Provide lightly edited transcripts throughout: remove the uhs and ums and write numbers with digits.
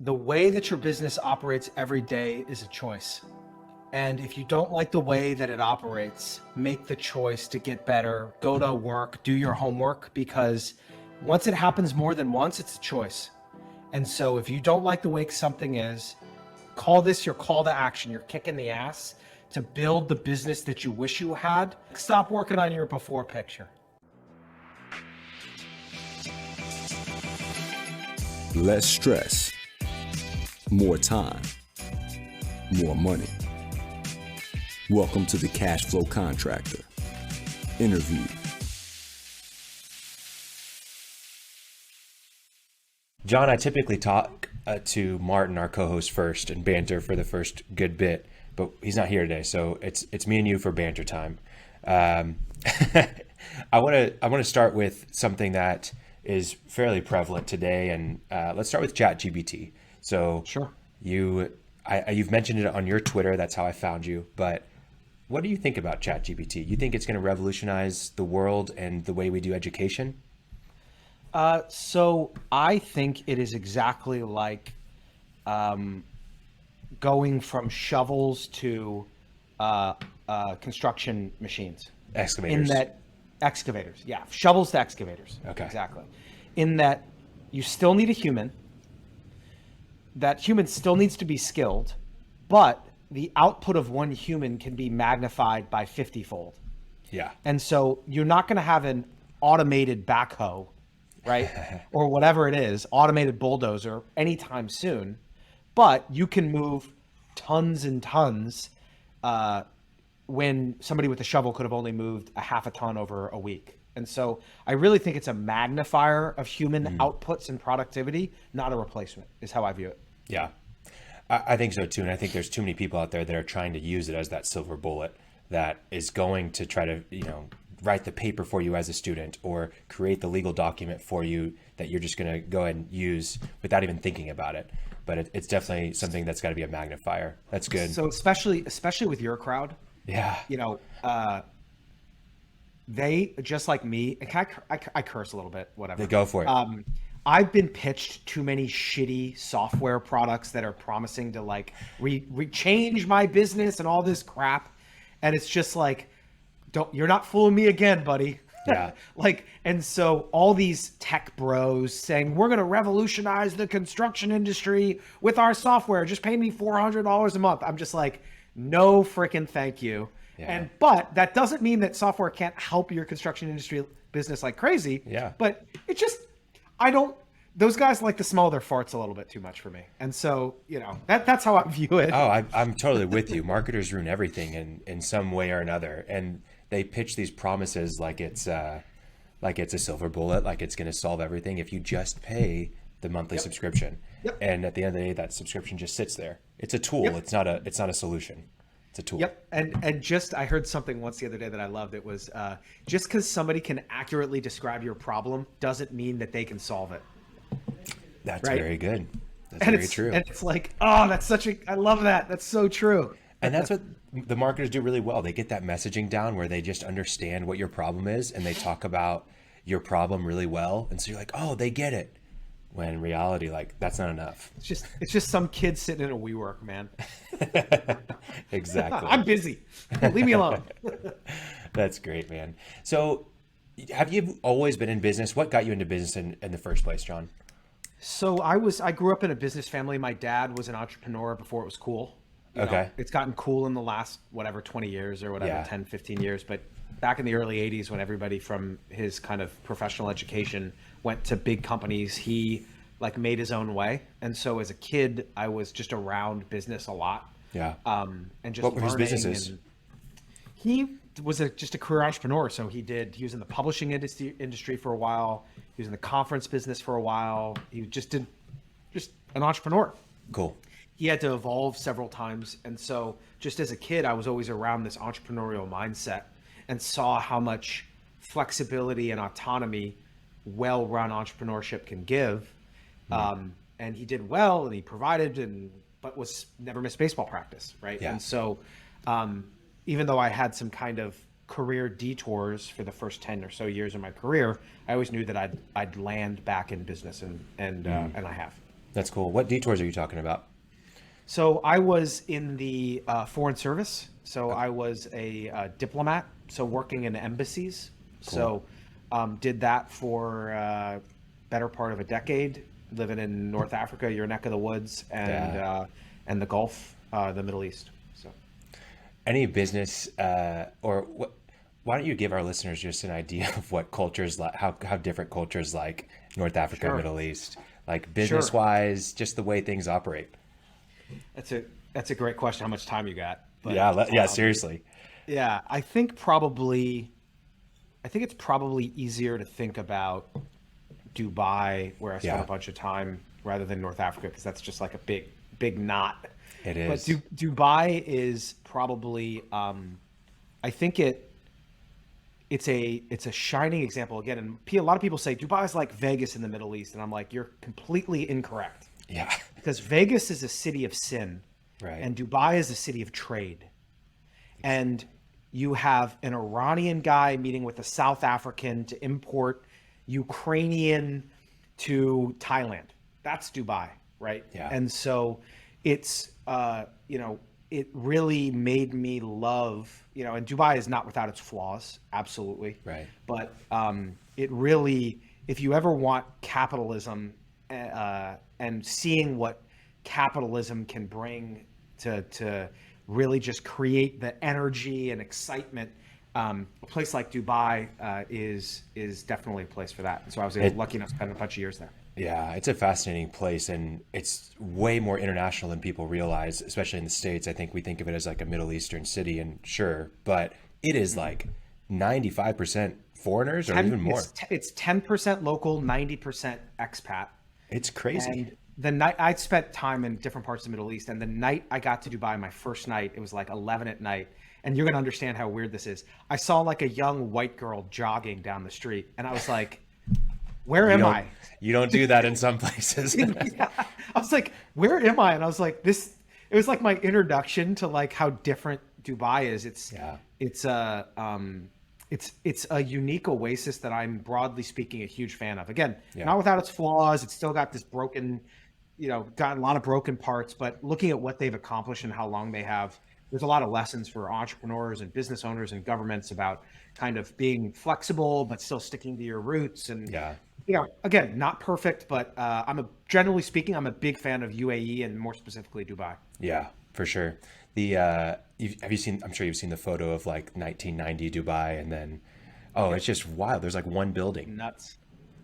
The way that your business operates every day is a choice. And if you don't like the way that it operates, make the choice to get better, go to work, do your homework, because once it happens more than once, it's a choice. And so if you don't like the way something is, call this your call to action. You're kicking the ass to build the business that you wish you had. Stop working on your before picture. Less stress, more time, more money. Welcome to the Cash Flow Contractor. Interview. Jon, I typically talk to Martin, our co-host, first and banter for the first good bit, but he's not here today, so it's me and you for banter time. I want to start with something that is fairly prevalent today, and let's start with ChatGPT. So sure, you've mentioned it on your Twitter. That's how I found you. But what do you think about ChatGPT? You think it's going to revolutionize the world and the way we do education? So I think it is exactly like going from shovels to construction machines. Excavators. Excavators, yeah. Shovels to excavators. Okay. Exactly. In that you still need a human. That human still needs to be skilled, but the output of one human can be magnified by 50-fold. Yeah. And so you're not going to have an automated backhoe, right? Or whatever it is, automated bulldozer anytime soon, but you can move tons and tons when somebody with a shovel could have only moved a half a ton over a week. And so I really think it's a magnifier of human outputs and productivity, not a replacement, is how I view it. Yeah, I think so too. And I think there's too many people out there that are trying to use it as that silver bullet that is going to try to, write the paper for you as a student or create the legal document for you that you're just going to go ahead and use without even thinking about it. But it's definitely something that's got to be a magnifier. That's good. So especially with your crowd, yeah, they, just like me, I curse a little bit, whatever. They go for it. I've been pitched too many shitty software products that are promising to like change my business and all this crap. And it's just like, you're not fooling me again, buddy. Yeah. And so all these tech bros saying, we're going to revolutionize the construction industry with our software. Just pay me $400 a month. I'm just like, no freaking thank you. Yeah. But that doesn't mean that software can't help your construction industry business like crazy. Yeah. But it just, those guys like to smell their farts a little bit too much for me. And so, that's how I view it. Oh, I'm totally with you. Marketers ruin everything in some way or another. And they pitch these promises like it's a silver bullet, like it's going to solve everything if you just pay the monthly subscription. Yep. And at the end of the day, that subscription just sits there. It's a tool. It's not a solution. It's a tool. Yep. And I heard something once the other day that I loved. It was just because somebody can accurately describe your problem doesn't mean that they can solve it. That's right? Very good. That's very true. And it's like, I love that. That's so true. And that's what the marketers do really well. They get that messaging down where they just understand what your problem is and they talk about your problem really well. And so you're like, oh, they get it. When in reality, that's not enough. It's just some kid sitting in a WeWork, man. Exactly. I'm busy. Leave me alone. That's great, man. So have you always been in business? What got you into business in the first place, Jon? So I grew up in a business family. My dad was an entrepreneur before it was cool. Okay. It's gotten cool in the last, 20 years or whatever, 10, 15 years. But back in the early 80s, when everybody from his kind of professional education went to big companies, he made his own way. And so as a kid, I was just around business a lot. Yeah. And just what were his businesses? He was just a career entrepreneur. So he was in the publishing industry for a while. He was in the conference business for a while. He just an entrepreneur. Cool. He had to evolve several times. And so just as a kid, I was always around this entrepreneurial mindset and saw how much flexibility and autonomy well-run entrepreneurship can give. And he did well and he provided but never missed baseball practice. Right. Yeah. And so even though I had some kind of career detours for the first 10 or so years of my career, I always knew that I'd land back in business and I have. That's cool. What detours are you talking about? So I was in the foreign service. So I was a diplomat. So working in embassies. Cool. So did that for better part of a decade, living in North Africa, your neck of the woods, and the Gulf, the Middle East. So Any business or what? Why don't you give our listeners just an idea of what cultures like, how different cultures like North Africa, Sure. Middle East, like Sure. business wise, just the way things operate. That's a great question. How much time you got? But Yeah, seriously. yeah, I think it's probably easier to think about Dubai, where I spent Yeah. a bunch of time, rather than North Africa, because that's just like a big knot. It But is. Dubai is probably, I think it's a shining example again. And a lot of people say Dubai is like Vegas in the Middle East, and I'm like, you're completely incorrect, Yeah. because Vegas is a city of sin, Right. and Dubai is a city of trade. And you have an Iranian guy meeting with a South African to import Ukrainian to Thailand. That's Dubai, right? Yeah. And so it's it really made me love, and Dubai is not without its flaws, absolutely. Right. But it really, if you ever want capitalism and seeing what capitalism can bring to really just create the energy and excitement, a place like Dubai is definitely a place for that. And so I was lucky enough to spend a bunch of years there. Yeah, it's a fascinating place, and it's way more international than people realize, especially in the States. I think we think of it as like a Middle Eastern city, and sure, but it is like 95% foreigners or even more. It's 10% local, 90% expat. It's crazy. And the night I spent time in different parts of the Middle East, and the night I got to Dubai, my first night, it was like 11 at night. And you're going to understand how weird this is. I saw like a young white girl jogging down the street, and I was like, where am I? You don't do that in some places. Yeah. I was like, where am I? And I was like, it was like my introduction to like how different Dubai is. It's a unique oasis that I'm, broadly speaking, a huge fan of. Again, not without its flaws. It's still got this broken, got a lot of broken parts, but looking at what they've accomplished and how long they have, there's a lot of lessons for entrepreneurs and business owners and governments about kind of being flexible, but still sticking to your roots. And, again, not perfect, but generally speaking, I'm a big fan of UAE and more specifically Dubai. Yeah, for sure. I'm sure you've seen the photo of like 1990 Dubai, and then, it's just wild. There's like one building. Nuts.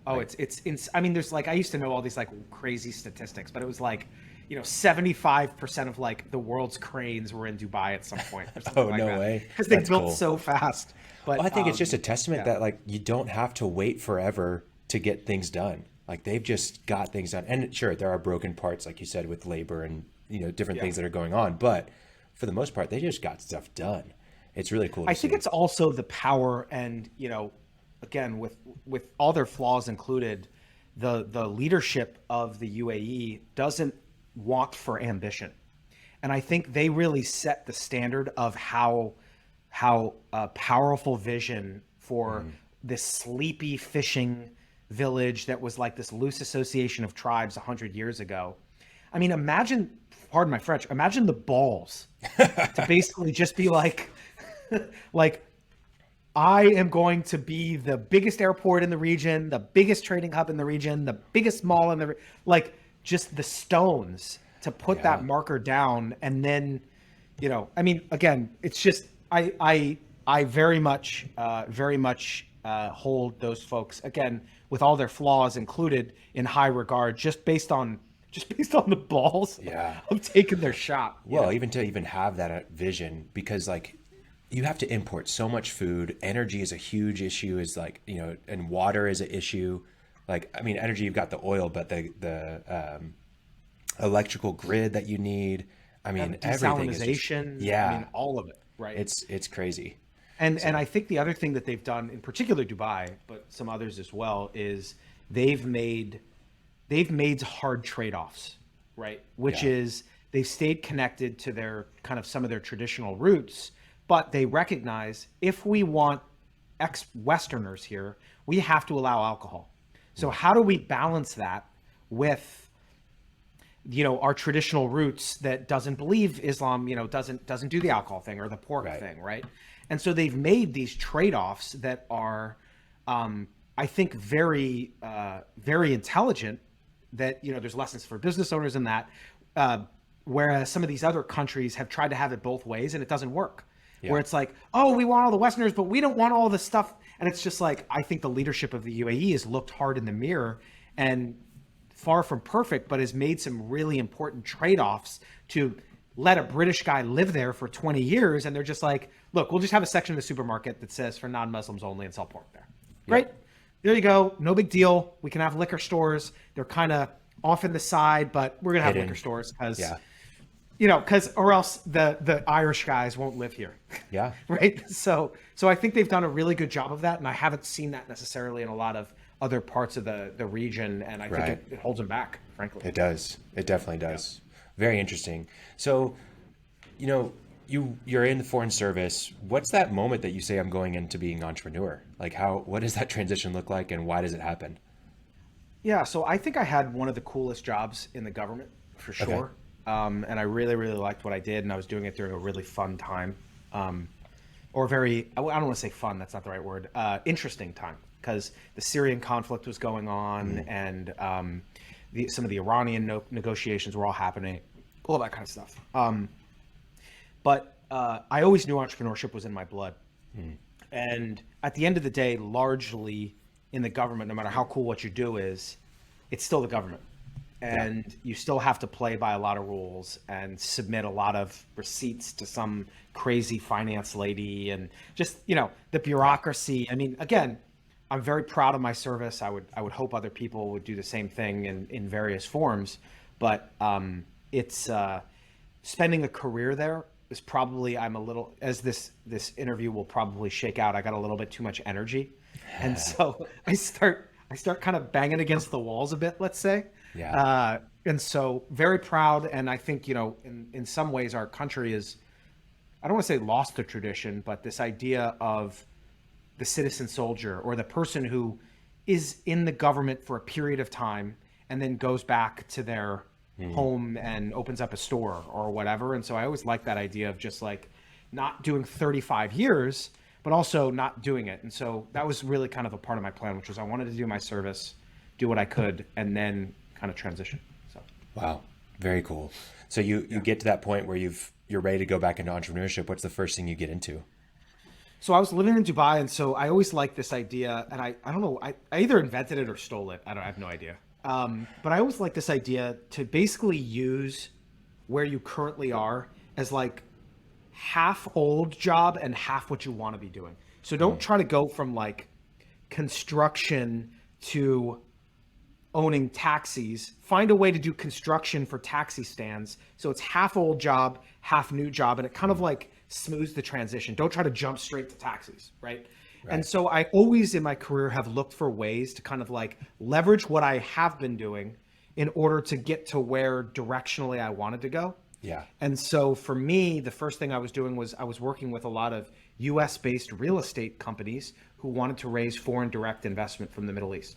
Oh, it's I mean, there's like, I used to know all these like crazy statistics, but it was like, 75% of like the world's cranes were in Dubai at some point. Or something like No that. way. Because they That's built cool. so fast. But Well, I think it's just a testament that like you don't have to wait forever to get things done. Like they've just got things done. And sure, there are broken parts, like you said, with labor and different things that are going on. But for the most part, they just got stuff done. It's really cool. I think it's also the power and, again, with all their flaws included, the leadership of the UAE doesn't want for ambition. And I think they really set the standard of how a powerful vision for this sleepy fishing village that was like this loose association of tribes 100 years ago. I mean, pardon my French, imagine the balls to basically just be like, I am going to be the biggest airport in the region, the biggest trading hub in the region, the biggest mall in the, just the stones to put that marker down. And then, I mean, again, it's just, I very much hold those folks, again, with all their flaws included, in high regard, just based on the balls of taking their shot. Well, even to have that vision, because like you have to import so much food. Energy is a huge issue, and water is an issue. Like, I mean, energy, you've got the oil, but the electrical grid that you need. I mean, everything is desalinization. I mean, all of it, right? It's crazy. And I think the other thing that they've done, in particular Dubai, but some others as well, is they've made hard trade-offs, right? Which is they've stayed connected to their kind of some of their traditional roots, but they recognize if we want ex-Westerners here, we have to allow alcohol. So how do we balance that with our traditional roots that doesn't believe Islam, doesn't do the alcohol thing or the pork Right. thing, right? And so they've made these trade-offs that are, I think, very, very intelligent. That there's lessons for business owners in that, whereas some of these other countries have tried to have it both ways, and it doesn't work. Yeah. Where it's like, oh, we want all the Westerners, but we don't want all the stuff. And it's just like, I think the leadership of the UAE has looked hard in the mirror and far from perfect, but has made some really important trade-offs to let a British guy live there for 20 years. And they're just like, look, we'll just have a section of the supermarket that says for non-Muslims only and sell pork there. Great. There you go. No big deal. We can have liquor stores. They're kind of off in the side, but we're going to have liquor stores because or else the Irish guys won't live here. Yeah. Right. So I think they've done a really good job of that. And I haven't seen that necessarily in a lot of other parts of the region. And I think it holds them back, frankly. It does. It definitely does. Yeah. Very interesting. So, you're in the foreign service. What's that moment that you say, I'm going into being an entrepreneur? Like what does that transition look like and why does it happen? Yeah. So I think I had one of the coolest jobs in the government for sure. Okay. And I really, really liked what I did. And I was doing it during a really fun time. Or very, I don't want to say fun. That's not the right word. Interesting time because the Syrian conflict was going on and some of the Iranian negotiations were all happening, all that kind of stuff. But I always knew entrepreneurship was in my blood. And at the end of the day, largely in the government, no matter how cool what you do is, it's still the government. And you still have to play by a lot of rules and submit a lot of receipts to some crazy finance lady and just, the bureaucracy. I mean, again, I'm very proud of my service. I would hope other people would do the same thing in various forms. But it's spending a career there is probably, I'm a little, as this interview will probably shake out, I got a little bit too much energy. And so I start kind of banging against the walls a bit, let's say. Yeah. And so very proud. And I think, in some ways our country is, I don't want to say lost the tradition, but this idea of the citizen soldier or the person who is in the government for a period of time and then goes back to their home and opens up a store or whatever. And so I always like that idea of just like not doing 35 years, but also not doing it. And so that was really kind of a part of my plan, which was I wanted to do my service, do what I could, and then kind of transition. So wow, very cool. So you get to that point where you're ready to go back into entrepreneurship. What's the first thing you get into? So I was living in Dubai, and so I always liked this idea, and I don't know, I either invented it or stole it. I have no idea. But I always like this idea to basically use where you currently are as like half old job and half what you want to be doing. So don't try to go from like construction to owning taxis. Find a way to do construction for taxi stands. So it's half old job, half new job. And it kind of like smooths the transition. Don't try to jump straight to taxis, right? And so I always in my career have looked for ways to kind of like leverage what I have been doing in order to get to where directionally I wanted to go. Yeah. And so for me, the first thing I was doing was I was working with a lot of US based real estate companies who wanted to raise foreign direct investment from the Middle East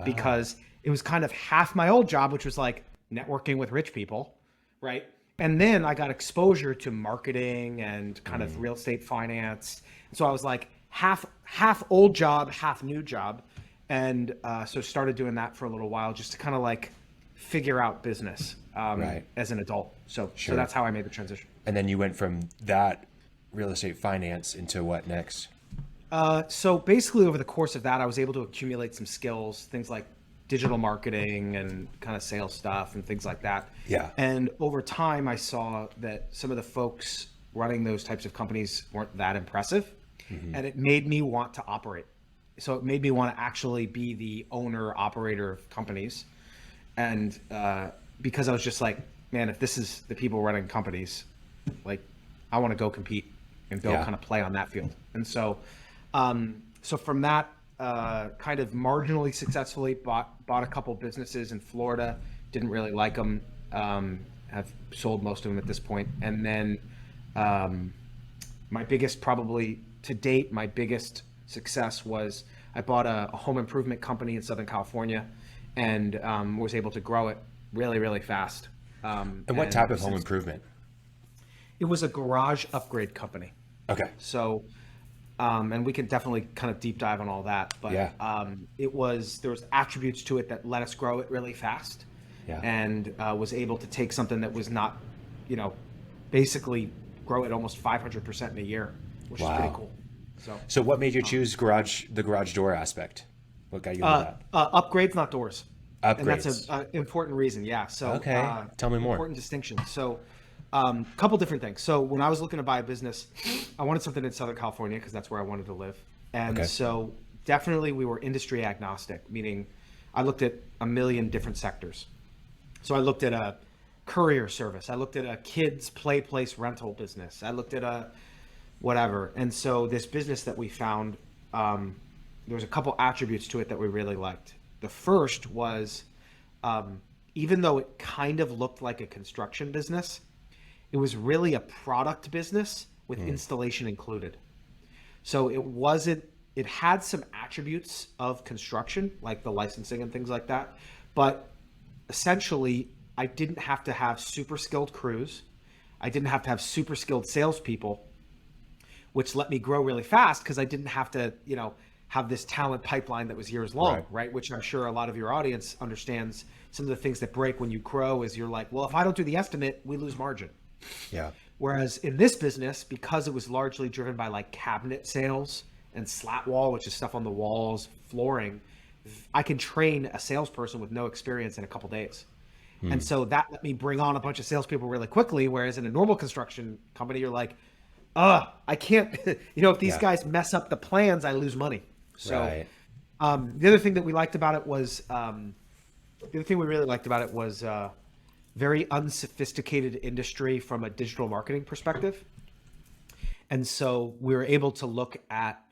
because it was kind of half my old job, which was like networking with rich people, right? And then I got exposure to marketing and kind of real estate finance. And so I was like half old job, half new job. And so started doing that for a little while just to kind of like figure out business as an adult. So that's how I made the transition. And then you went from that real estate finance into what next? So basically over the course of that, I was able to accumulate some skills, things like digital marketing and kind of sales stuff and things like that. Yeah. And over time, I saw that some of the folks running those types of companies weren't that impressive. And it made me want to operate. So it made me want to actually be the owner, operator of companies. And because I was just like, man, if this is the people running companies, like I want to go compete and go kind of play on that field. And so, so from that, kind of marginally successfully bought a couple businesses in Florida, didn't really like them, have sold most of them at this point. And then my biggest, probably to date, my biggest success was I bought a home improvement company in Southern California and was able to grow it really, really fast. And what type of home improvement? It was a garage upgrade company. Okay. So, and we can definitely kind of deep dive on all that, but Yeah. there was attributes to it that let us grow it really fast, Yeah. and was able to take something that was not, basically grow it almost 500% in a year, which is pretty cool. So what made you choose the garage door aspect? What got you into that? Upgrades, not doors. Upgrades. And that's an important reason. Yeah. So okay. Tell me more. Important distinction. So couple different things. So when I was looking to buy a business, I wanted something in Southern California because that's where I wanted to live. And so definitely we were industry agnostic, meaning I looked at a million different sectors. So I looked at a courier service. I looked at a kids play place rental business. I looked at a whatever. And so this business that we found, there was a couple attributes to it that we really liked. The first was, even though it kind of looked like a construction business, it was really a product business with installation included. So it had some attributes of construction, like the licensing and things like that. But essentially, I didn't have to have super skilled crews. I didn't have to have super skilled salespeople, which let me grow really fast because I didn't have to, have this talent pipeline that was years long, right? Which I'm sure a lot of your audience understands. Some of the things that break when you grow is you're like, well, if I don't do the estimate, we lose margin. Yeah. Whereas in this business, because it was largely driven by like cabinet sales and slat wall, which is stuff on the walls, flooring, I can train a salesperson with no experience in a couple days. And so that let me bring on a bunch of salespeople really quickly. Whereas in a normal construction company, you're like, I can't, if these guys mess up the plans, I lose money. So the other thing that we liked about it was, very unsophisticated industry from a digital marketing perspective. And so we were able to look at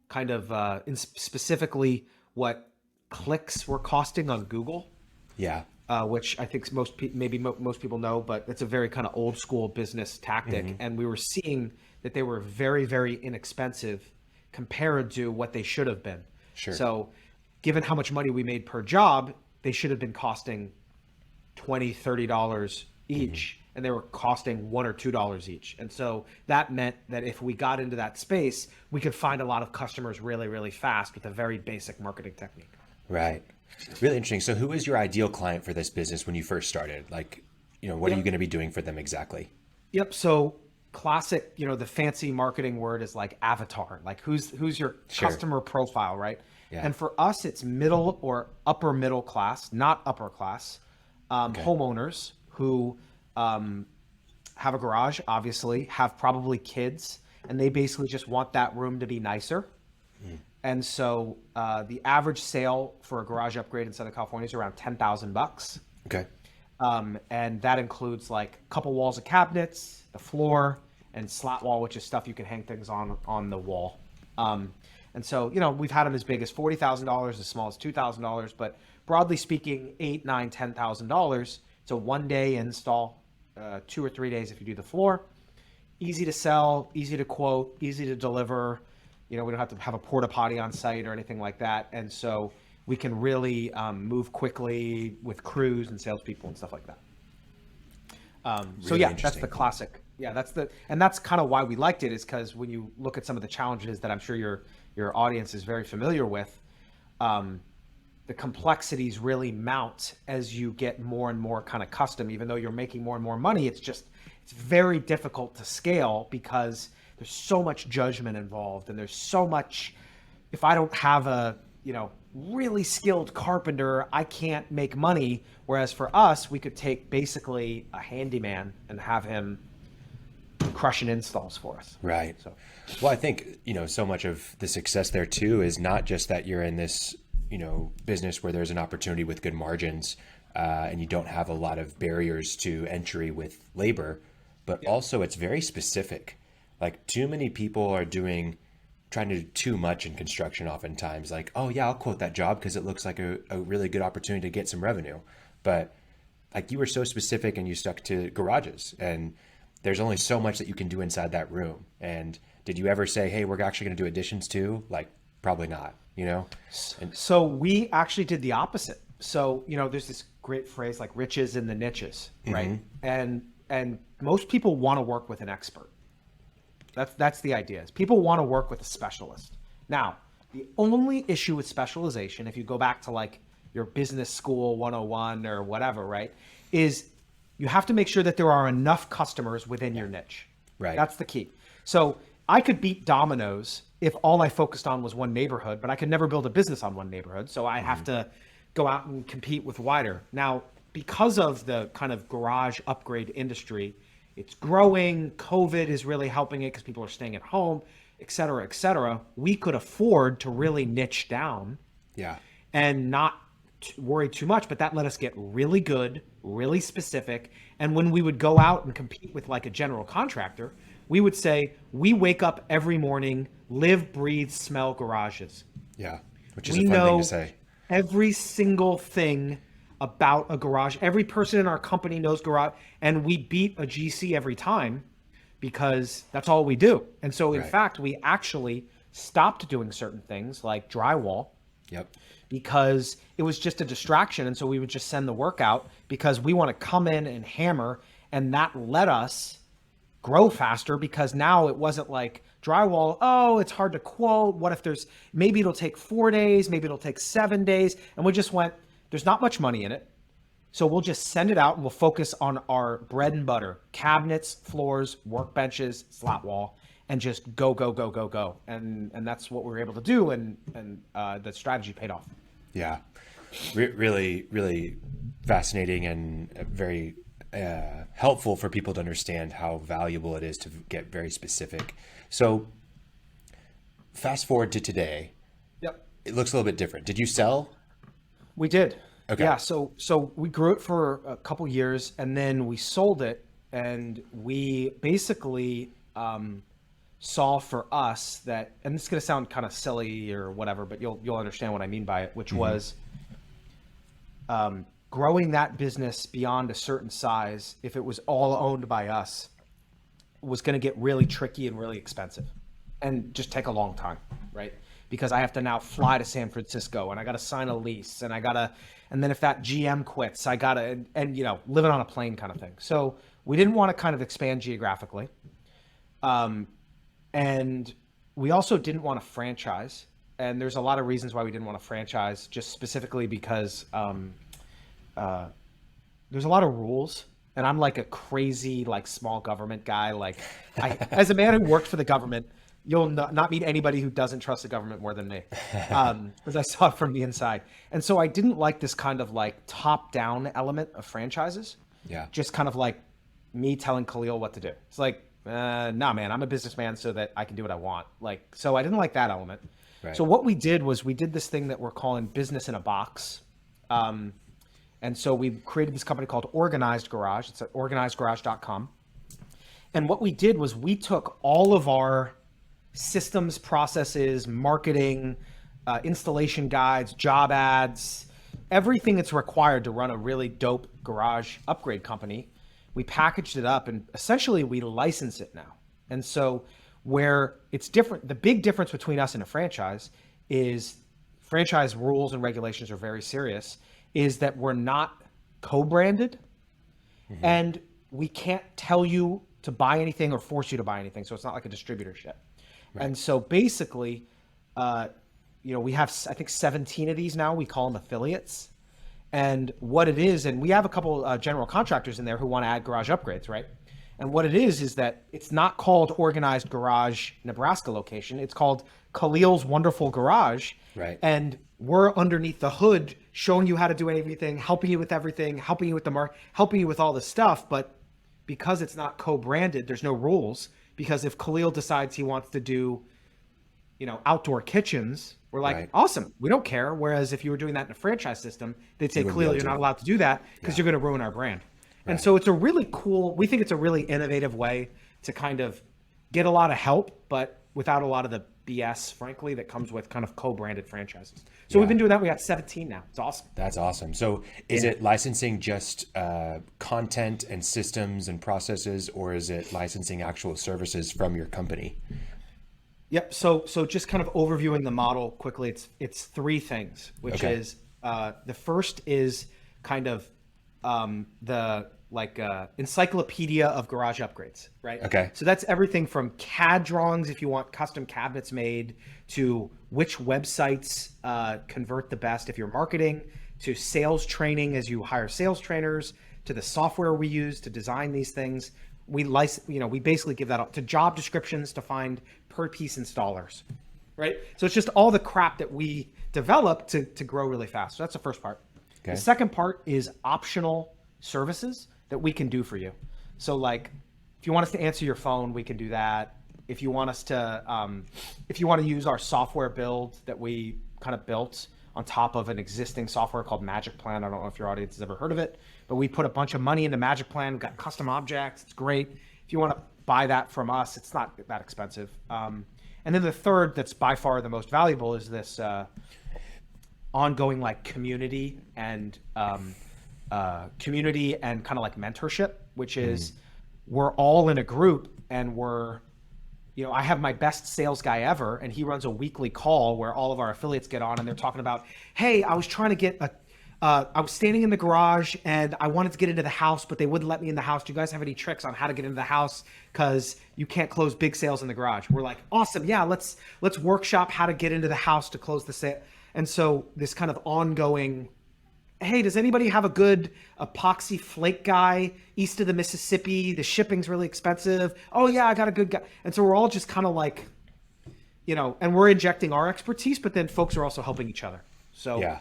kind of specifically what clicks were costing on Google. Yeah. Which I think most people know, but it's a very kind of old school business tactic. And we were seeing that they were very, very inexpensive compared to what they should have been. Sure. So given how much money we made per job, they should have been costing $20, $30 each, and they were costing $1 or $2 each. And so that meant that if we got into that space, we could find a lot of customers really, really fast with a very basic marketing technique. Right. Really interesting. So who is your ideal client for this business when you first started? Like, what are you going to be doing for them exactly? Yep. So classic, the fancy marketing word is like avatar, like who's your customer profile, right? Yeah. And for us, it's middle or upper middle class, not upper class, homeowners who have a garage, obviously, have probably kids, and they basically just want that room to be nicer. And so the average sale for a garage upgrade in Southern California is around $10,000. Okay. And that includes like a couple walls of cabinets, the floor, and slat wall, which is stuff you can hang things on the wall. And so, we've had them as big as $40,000, as small as $2,000, but broadly speaking, $8,000, $9,000, $10,000. It's a one-day install, 2 or 3 days if you do the floor. Easy to sell, easy to quote, easy to deliver. We don't have to have a porta potty on site or anything like that. And so we can really move quickly with crews and salespeople and stuff like that. So yeah, that's the classic. Yeah, that's kind of why we liked it, is because when you look at some of the challenges that I'm sure your audience is very familiar with, the complexities really mount as you get more and more kind of custom. Even though you're making more and more money, it's very difficult to scale because there's so much judgment involved, and there's so much. If I don't have a really skilled carpenter, I can't make money. Whereas for us, we could take basically a handyman and have him crushing installs for us. Right. So, well, I think so much of the success there too is not just that you're in this business where there's an opportunity with good margins, and you don't have a lot of barriers to entry with labor, but also it's very specific. Like too many people are trying to do too much in construction oftentimes. Like, oh yeah, I'll quote that job because it looks like a really good opportunity to get some revenue. But like you were so specific and you stuck to garages, and there's only so much that you can do inside that room. And did you ever say, hey, we're actually going to do additions too? Like probably not, So we actually did the opposite. So, there's this great phrase like riches in the niches, right? And most people want to work with an expert. That's the idea. Is people want to work with a specialist. Now, the only issue with specialization, if you go back to like your business school 101 or whatever, right, is you have to make sure that there are enough customers within your niche. Right. That's the key. So I could beat dominoes if all I focused on was one neighborhood, but I could never build a business on one neighborhood. So I have to go out and compete with wider. Now, because of the kind of garage upgrade industry, it's growing. COVID is really helping it because people are staying at home, et cetera, et cetera. We could afford to really niche down and not worry too much, but that let us get really good, really specific. And when we would go out and compete with like a general contractor, we would say, we wake up every morning, live, breathe, smell garages. Yeah, which is a fun thing to say. Every single thing about a garage. Every person in our company knows garage, and we beat a GC every time because that's all we do. And so in fact, we actually stopped doing certain things like drywall because it was just a distraction. And so we would just send the work out because we want to come in and hammer, and that let us grow faster because now it wasn't like drywall, oh, it's hard to quote. What if maybe it'll take 4 days, maybe it'll take 7 days. And we just went, there's not much money in it. So we'll just send it out and we'll focus on our bread and butter, cabinets, floors, workbenches, slat wall, and just go, go, go, go, go. And that's what we were able to do. And the strategy paid off. Yeah, really, really fascinating and very helpful for people to understand how valuable it is to get very specific. So fast forward to today. Yep. It looks a little bit different. Did you sell? We did. Okay. Yeah. So we grew it for a couple years and then we sold it, and we basically saw for us that, and this is going to sound kind of silly or whatever, but you'll understand what I mean by it, which was growing that business beyond a certain size, if it was all owned by us, was going to get really tricky and really expensive and just take a long time, right? Because I have to now fly to San Francisco and I got to sign a lease and and then if that GM quits, I got to, and living on a plane kind of thing. So we didn't want to kind of expand geographically. And we also didn't want to franchise. And there's a lot of reasons why we didn't want to franchise, just specifically because there's a lot of rules. And I'm like a crazy, like small government guy. Like as a man who worked for the government, you'll not meet anybody who doesn't trust the government more than me, because I saw it from the inside. And so I didn't like this kind of like top-down element of franchises. Yeah. Just kind of like me telling Khalil what to do. It's like, nah, man, I'm a businessman so that I can do what I want. Like, so I didn't like that element. Right. So what we did was we did this thing that we're calling business in a box. And so we created this company called Organized Garage. It's at organizedgarage.com. And what we did was we took all of our systems, processes, marketing, installation guides, job ads, everything that's required to run a really dope garage upgrade company. We packaged it up and essentially we license it now. And so where it's different, the big difference between us and a franchise is franchise rules and regulations are very serious, is that we're not co-branded and we can't tell you to buy anything or force you to buy anything. So it's not like a distributorship. Right. And so basically, we have, I think 17 of these now, we call them affiliates. And what it is, and we have a couple general contractors in there who want to add garage upgrades, right? And what it is that it's not called Organized Garage Nebraska location. It's called Khalil's Wonderful Garage. Right. And we're underneath the hood showing you how to do everything, helping you with everything, helping you with the market, helping you with all this stuff. But because it's not co-branded, there's no rules. Because if Khalil decides he wants to do, outdoor kitchens, we're like, awesome, we don't care. Whereas if you were doing that in a franchise system, they'd say, Khalil, you're not allowed to do that because you're going to ruin our brand. Right. And so it's a really cool, we think it's a really innovative way to kind of get a lot of help, but without a lot of the BS, frankly, that comes with kind of co-branded franchises. So we've been doing that. We got 17 now. It's awesome. That's awesome. So is it licensing just content and systems and processes, or is it licensing actual services from your company? Yep. So just kind of overviewing the model quickly, it's three things, which is The first is kind of the encyclopedia of garage upgrades, right? Okay. So that's everything from CAD drawings if you want custom cabinets made, to which websites convert the best if you're marketing, to sales training as you hire sales trainers, to the software we use to design these things. We basically give that up to job descriptions to find per piece installers, right? So it's just all the crap that we develop to grow really fast. So that's the first part. Okay. The second part is optional services that we can do for you. So like, if you want us to answer your phone, we can do that. If you want us to, if you want to use our software build that we kind of built on top of an existing software called Magic Plan. I don't know if your audience has ever heard of it, but we put a bunch of money into Magic Plan. We've got custom objects. It's great. If you want to buy that from us, it's not that expensive. And then the third, that's by far the most valuable, is this ongoing like community and kind of like mentorship, which is we're all in a group and I have my best sales guy ever, and he runs a weekly call where all of our affiliates get on and they're talking about, hey, I was trying to get I was standing in the garage and I wanted to get into the house, but they wouldn't let me in the house. Do you guys have any tricks on how to get into the house? Because you can't close big sales in the garage. We're like, awesome. Yeah, let's workshop how to get into the house to close the sale. And so this kind of ongoing, hey, does anybody have a good epoxy flake guy east of the Mississippi? The shipping's really expensive. Oh yeah, I got a good guy. And so we're all just kind of like, and we're injecting our expertise, but then folks are also helping each other. So yeah.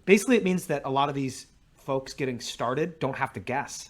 Basically it means that a lot of these folks getting started don't have to guess.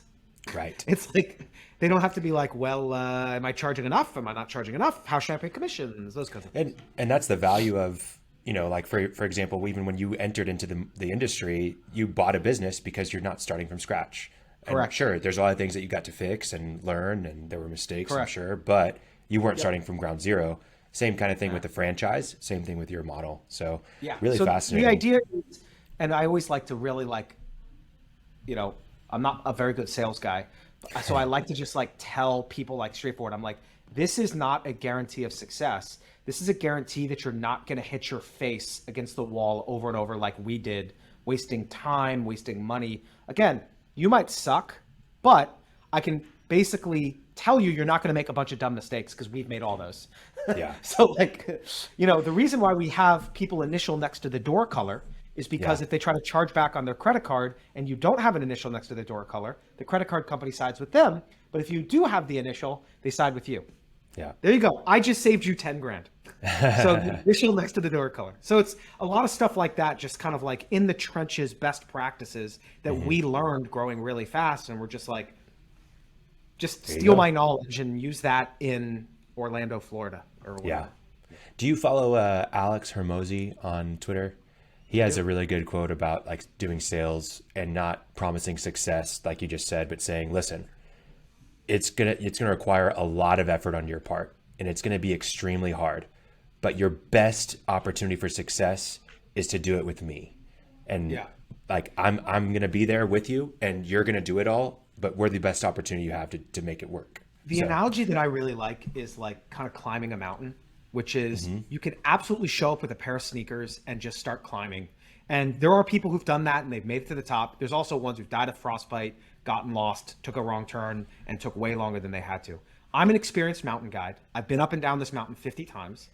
Right. It's like, they don't have to be like, well, am I charging enough? Am I not charging enough? How should I pay commissions? Those kinds of things. And that's the value of, like for example, even when you entered into the industry, you bought a business because you're not starting from scratch. And correct. Sure, there's a lot of things that you got to fix and learn, and there were mistakes, correct. I'm sure, but you weren't starting from ground zero. Same kind of thing with the franchise, same thing with your model. So really fascinating. The idea is, and I always like to really I'm not a very good sales guy, so I like to just like tell people like straightforward. I'm like, this is not a guarantee of success. This is a guarantee that you're not going to hit your face against the wall over and over like we did, wasting time, wasting money. Again, you might suck, but I can basically tell you're not going to make a bunch of dumb mistakes because we've made all those. Yeah. So the reason why we have people initial next to the door color is because if they try to charge back on their credit card and you don't have an initial next to the door color, the credit card company sides with them. But if you do have the initial, they side with you. Yeah. There you go. I just saved you 10 grand. So the initial next to the door color. So it's a lot of stuff like that, just kind of like in the trenches, best practices that we learned growing really fast. And we're just like, just steal my knowledge and use that in Orlando, Florida or whatever. Yeah. Do you follow Alex Hermosi on Twitter? He has a really good quote about like doing sales and not promising success, like you just said, but saying, listen, it's gonna require a lot of effort on your part, and it's gonna be extremely hard. But your best opportunity for success is to do it with me. And like I'm gonna be there with you, and you're gonna do it all, but we're the best opportunity you have to make it work. The analogy that I really like is like kind of climbing a mountain, which is you can absolutely show up with a pair of sneakers and just start climbing. And there are people who've done that and they've made it to the top. There's also ones who've died of frostbite, gotten lost, took a wrong turn, and took way longer than they had to. I'm an experienced mountain guide. I've been up and down this mountain 50 times,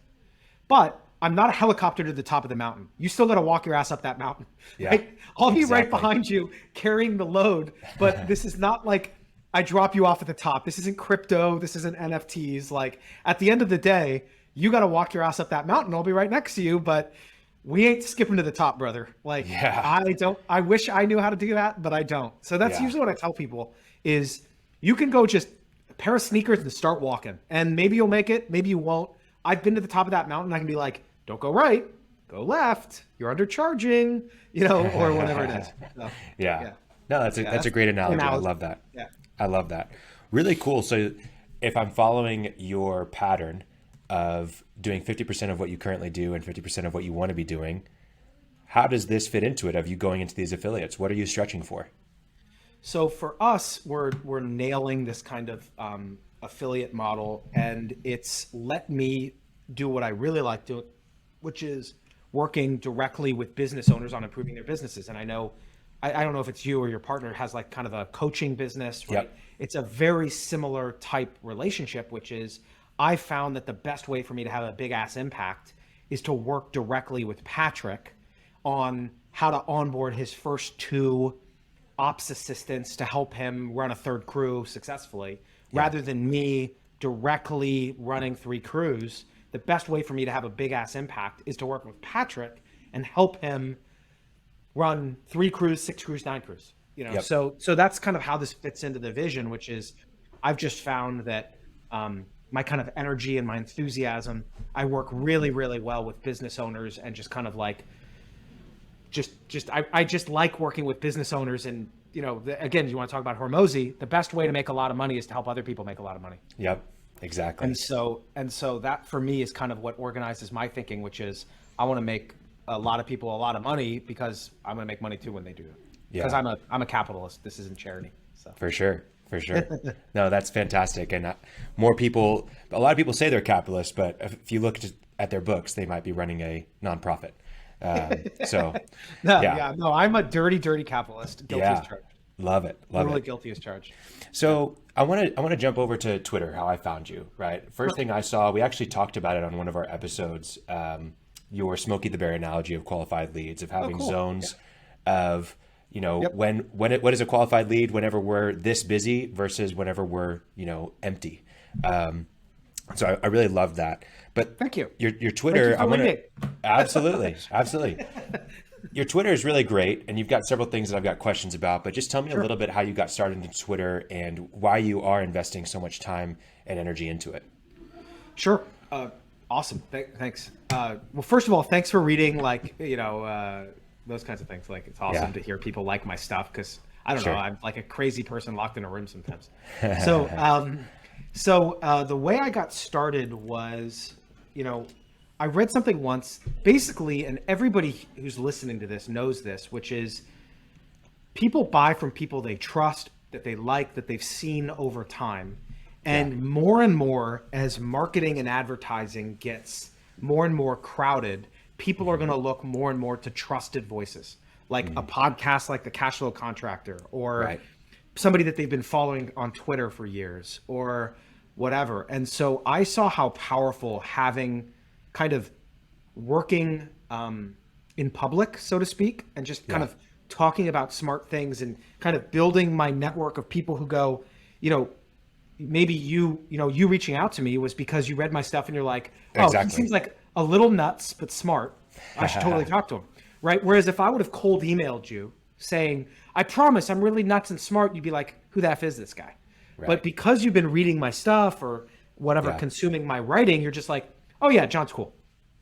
but I'm not a helicopter to the top of the mountain. You still got to walk your ass up that mountain. Yeah, right? I'll be right behind you carrying the load, but this is not like I drop you off at the top. This isn't crypto. This isn't NFTs. Like at the end of the day, you got to walk your ass up that mountain. I'll be right next to you, but we ain't skipping to the top, brother. Like I wish I knew how to do that, but I don't. So that's usually what I tell people is you can go just a pair of sneakers and start walking, and maybe you'll make it. Maybe you won't. I've been to the top of that mountain. I can be like, don't go right, go left. You're undercharging, or whatever it is. So, No, that's a great analogy. I love that. Yeah. I love that. Really cool. So if I'm following your pattern of doing 50% of what you currently do and 50% of what you want to be doing, how does this fit into it of you going into these affiliates? What are you stretching for? So for us, we're nailing this kind of affiliate model, and it's let me do what I really like doing, which is working directly with business owners on improving their businesses. And I know, I don't know if it's you or your partner has like kind of a coaching business, right? Yep. It's a very similar type relationship, which is I found that the best way for me to have a big ass impact is to work directly with Patrick on how to onboard his first 2 ops assistants to help him run a 3rd crew successfully, rather than me directly running 3 crews. The best way for me to have a big ass impact is to work with Patrick and help him run 3 crews, 6 crews, 9 crews. You know, so that's kind of how this fits into the vision, which is I've just found that my kind of energy and my enthusiasm, I work really, really well with business owners, and just kind of like, I just like working with business owners. And, you know, again, you want to talk about Hormozy, the best way to make a lot of money is to help other people make a lot of money. Yep, exactly. And so that for me is kind of what organizes my thinking, which is I want to make a lot of people a lot of money because I'm going to make money too when they do it. Because I'm a capitalist. This isn't charity. So. For sure. No, that's fantastic. And a lot of people say they're capitalists, but if you look at their books, they might be running a nonprofit. No, I'm a dirty capitalist. Guilty as charged. Love it. Totally guilty as charged. So I want to jump over to Twitter, how I found you, right? First thing I saw, we actually talked about it on one of our episodes, your Smokey the Bear analogy of qualified leads, of having zones of, you know, what is a qualified lead whenever we're this busy versus whenever we're, you know, empty. So I really loved that. But thank you. Your Twitter, absolutely. Your Twitter is really great, and you've got several things that I've got questions about, but just tell me a little bit how you got started in Twitter and why you are investing so much time and energy into it. Sure. Awesome. Thanks. Well, first of all, thanks for reading, like, you know, those kinds of things. Like, it's awesome to hear people like my stuff, because I don't know, I'm like a crazy person locked in a room sometimes. So the way I got started was, you know, I read something once, basically, and everybody who's listening to this knows this, which is people buy from people they trust, that they like, that they've seen over time. And more as marketing and advertising gets more and more crowded, people are going to look more and more to trusted voices, like a podcast like the Cashflow Contractor, or somebody that they've been following on Twitter for years, or whatever. And so I saw how powerful having kind of working in public, so to speak, and just kind of talking about smart things and kind of building my network of people who go, you know, maybe you reaching out to me was because you read my stuff and you're like, oh, he seems like a little nuts, but smart. I should totally talk to him. Right. Whereas if I would have cold emailed you saying, I promise I'm really nuts and smart, you'd be like, who the F is this guy? Right. But because you've been reading my stuff or whatever, consuming my writing, you're just like, oh yeah, Jon's cool.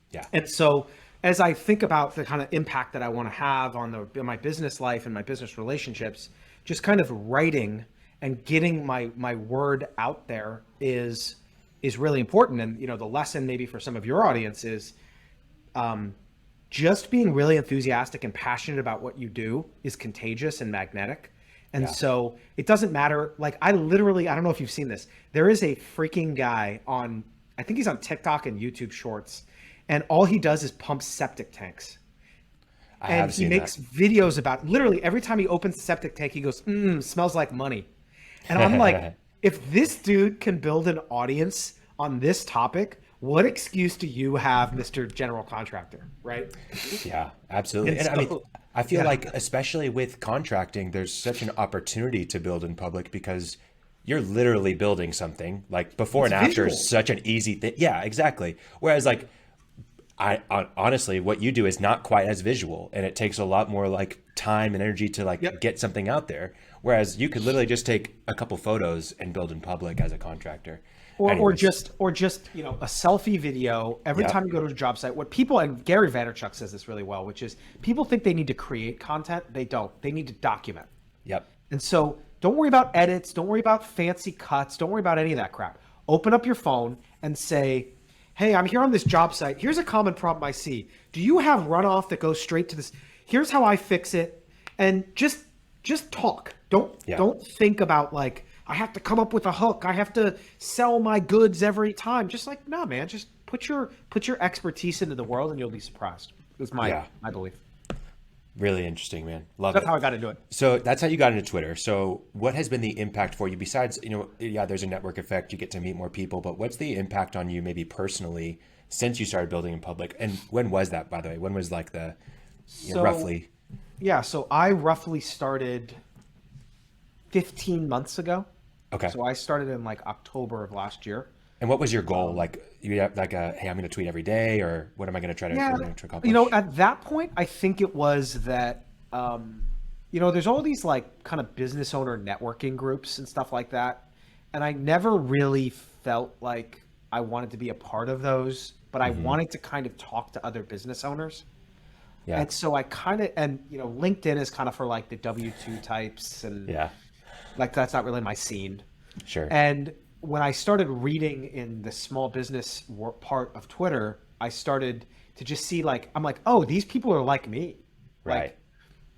Yeah. And so as I think about the kind of impact that I want to have on my business life and my business relationships, just kind of writing and getting my word out there is really important. And, you know, the lesson maybe for some of your audience is just being really enthusiastic and passionate about what you do is contagious and magnetic. And so it doesn't matter. Like I don't know if you've seen this. There is a freaking guy I think he's on TikTok and YouTube Shorts, and all he does is pump septic tanks. And he makes videos about literally every time he opens the septic tank, he goes, smells like money. And I'm like, if this dude can build an audience on this topic, what excuse do you have, Mr. General Contractor, right? Yeah, absolutely. And I mean, I feel like, especially with contracting, there's such an opportunity to build in public because you're literally building something. Like before and after is such an easy thing. Yeah, exactly. Whereas like, honestly, what you do is not quite as visual, and it takes a lot more like time and energy to like get something out there. Whereas you could literally just take a couple photos and build in public as a contractor. Or just, you know, a selfie video every time you go to a job site. What people, and Gary Vaynerchuk says this really well, which is people think they need to create content. They don't. They need to document. Yep. And so don't worry about edits. Don't worry about fancy cuts. Don't worry about any of that crap. Open up your phone and say, hey, I'm here on this job site. Here's a common problem I see. Do you have runoff that goes straight to this? Here's how I fix it. And just talk. Don't think about like, I have to come up with a hook. I have to sell my goods every time. Just like, no, man, just put your expertise into the world and you'll be surprised. Is Yeah. my belief. Really interesting, man. Love That's it. how I got into it. So that's how you got into Twitter. So what has been the impact for you besides, yeah, there's a network effect, you get to meet more people, but what's the impact on you maybe personally since you started building in public? And when was that, by the way? When was like the, roughly? Yeah, so I roughly started 15 months ago. Okay. So I started in like October of last year. And what was your goal? Like you have like hey, I'm going to tweet every day, or what am I going to try to, accomplish? You know, at that point, I think it was that, there's all these like kind of business owner networking groups and stuff like that. And I never really felt like I wanted to be a part of those, but I wanted to kind of talk to other business owners. Yeah. And so I kind of, LinkedIn is kind of for like the W-2 types and like, that's not really my scene. Sure. And when I started reading in the small business part of Twitter, I started to just see like, I'm like, oh, these people are like me. Right. Like,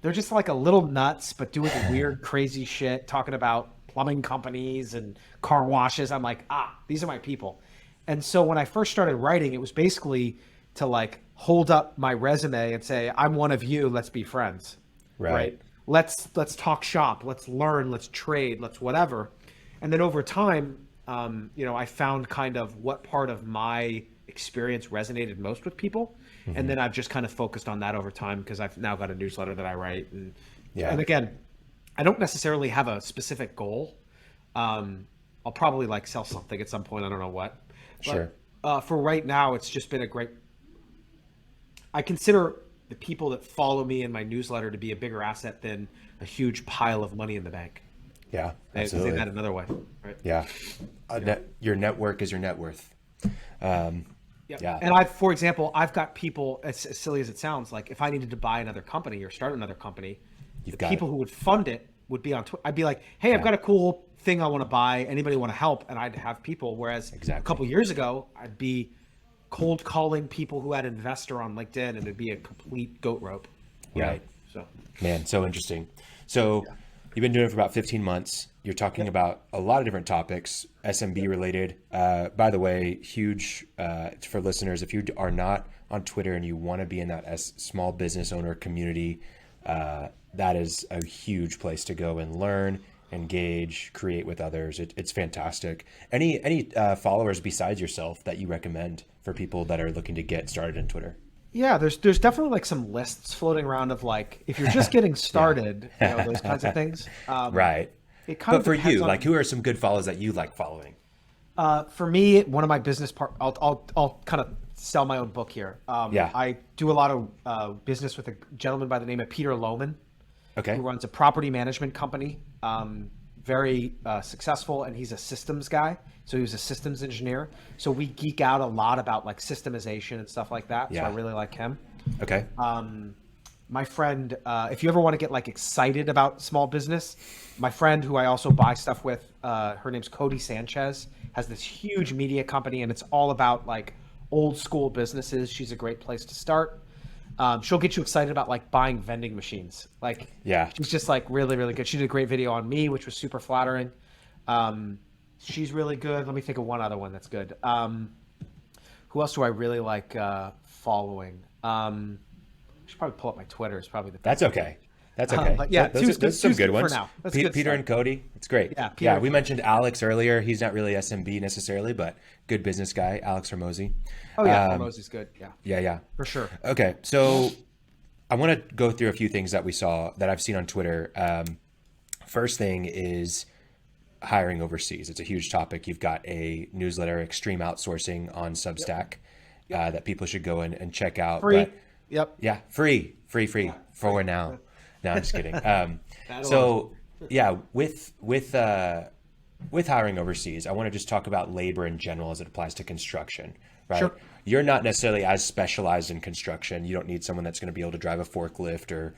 they're just like a little nuts, but doing weird, crazy shit, talking about plumbing companies and car washes. I'm like, these are my people. And so when I first started writing, it was basically to like hold up my resume and say, I'm one of you, let's be friends. Right. Let's talk shop, let's learn, let's trade, let's whatever. And then over time, I found kind of what part of my experience resonated most with people. And then I've just kind of focused on that over time because I've now got a newsletter that I write. And again, I don't necessarily have a specific goal. I'll probably like sell something at some point. I don't know what. Sure. But, for right now, it's just been I consider the people that follow me in my newsletter to be a bigger asset than a huge pile of money in the bank. Yeah, I absolutely. say that another way, right? Yeah. Your network is your net worth. Yeah. And for example, I've got people, as silly as it sounds, like if I needed to buy another company or start another company, people who would fund it would be on Twitter. I'd be like, hey, I've got a cool thing I want to buy. Anybody want to help? And I'd have people. Whereas a couple years ago, I'd be cold calling people who had investor on LinkedIn, and it'd be a complete goat rope. Right. So, man, so interesting. So you've been doing it for about 15 months. You're talking about a lot of different topics, SMB related. By the way, huge for listeners, if you are not on Twitter and you want to be in that small business owner community, that is a huge place to go and learn, engage, create with others. It's fantastic. Any followers besides yourself that you recommend for people that are looking to get started in Twitter? Yeah, there's definitely like some lists floating around of like, if you're just getting started, those kinds of things. Right. It kind of for depends you, on, like who are some good follows that you like following? For me, one of my business I'll kind of sell my own book here. I do a lot of business with a gentleman by the name of Peter Lohman, who runs a property management company. Very successful, and he's a systems guy. So he was a systems engineer. So we geek out a lot about like systemization and stuff like that. So I really like him. Okay. My friend, if you ever want to get like excited about small business, my friend who I also buy stuff with, her name's Cody Sanchez, has this huge media company, and it's all about like old school businesses. She's a great place to start. She'll get you excited about like buying vending machines. Like, she's just like really, really good. She did a great video on me, which was super flattering. She's really good. Let me think of one other one that's good. Who else do I really like following? I should probably pull up my Twitter. It's probably the best. That's okay. That's okay. But yeah, those are some good ones. For now. Peter and Cody, it's great. Yeah, we mentioned Alex earlier. He's not really SMB necessarily, but good business guy, Alex Hormozy. Oh yeah, Hormozy's good. Yeah, for sure. Okay, so I want to go through a few things that I've seen on Twitter. First thing is hiring overseas. It's a huge topic. You've got a newsletter, Extreme Outsourcing, on Substack that people should go in and check out. Free. But, yeah, free for now. No, I'm just kidding. So yeah, with hiring overseas, I want to just talk about labor in general as it applies to construction, right? Sure. You're not necessarily as specialized in construction. You don't need someone that's going to be able to drive a forklift or,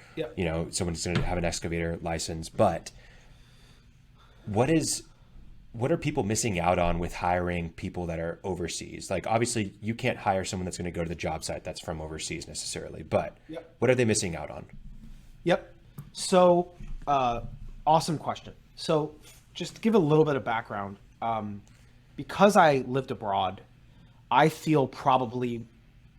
someone that's going to have an excavator license. But what are people missing out on with hiring people that are overseas? Like, obviously you can't hire someone that's going to go to the job site that's from overseas necessarily, but what are they missing out on? Yep. So, awesome question. So just to give a little bit of background, because I lived abroad, I feel probably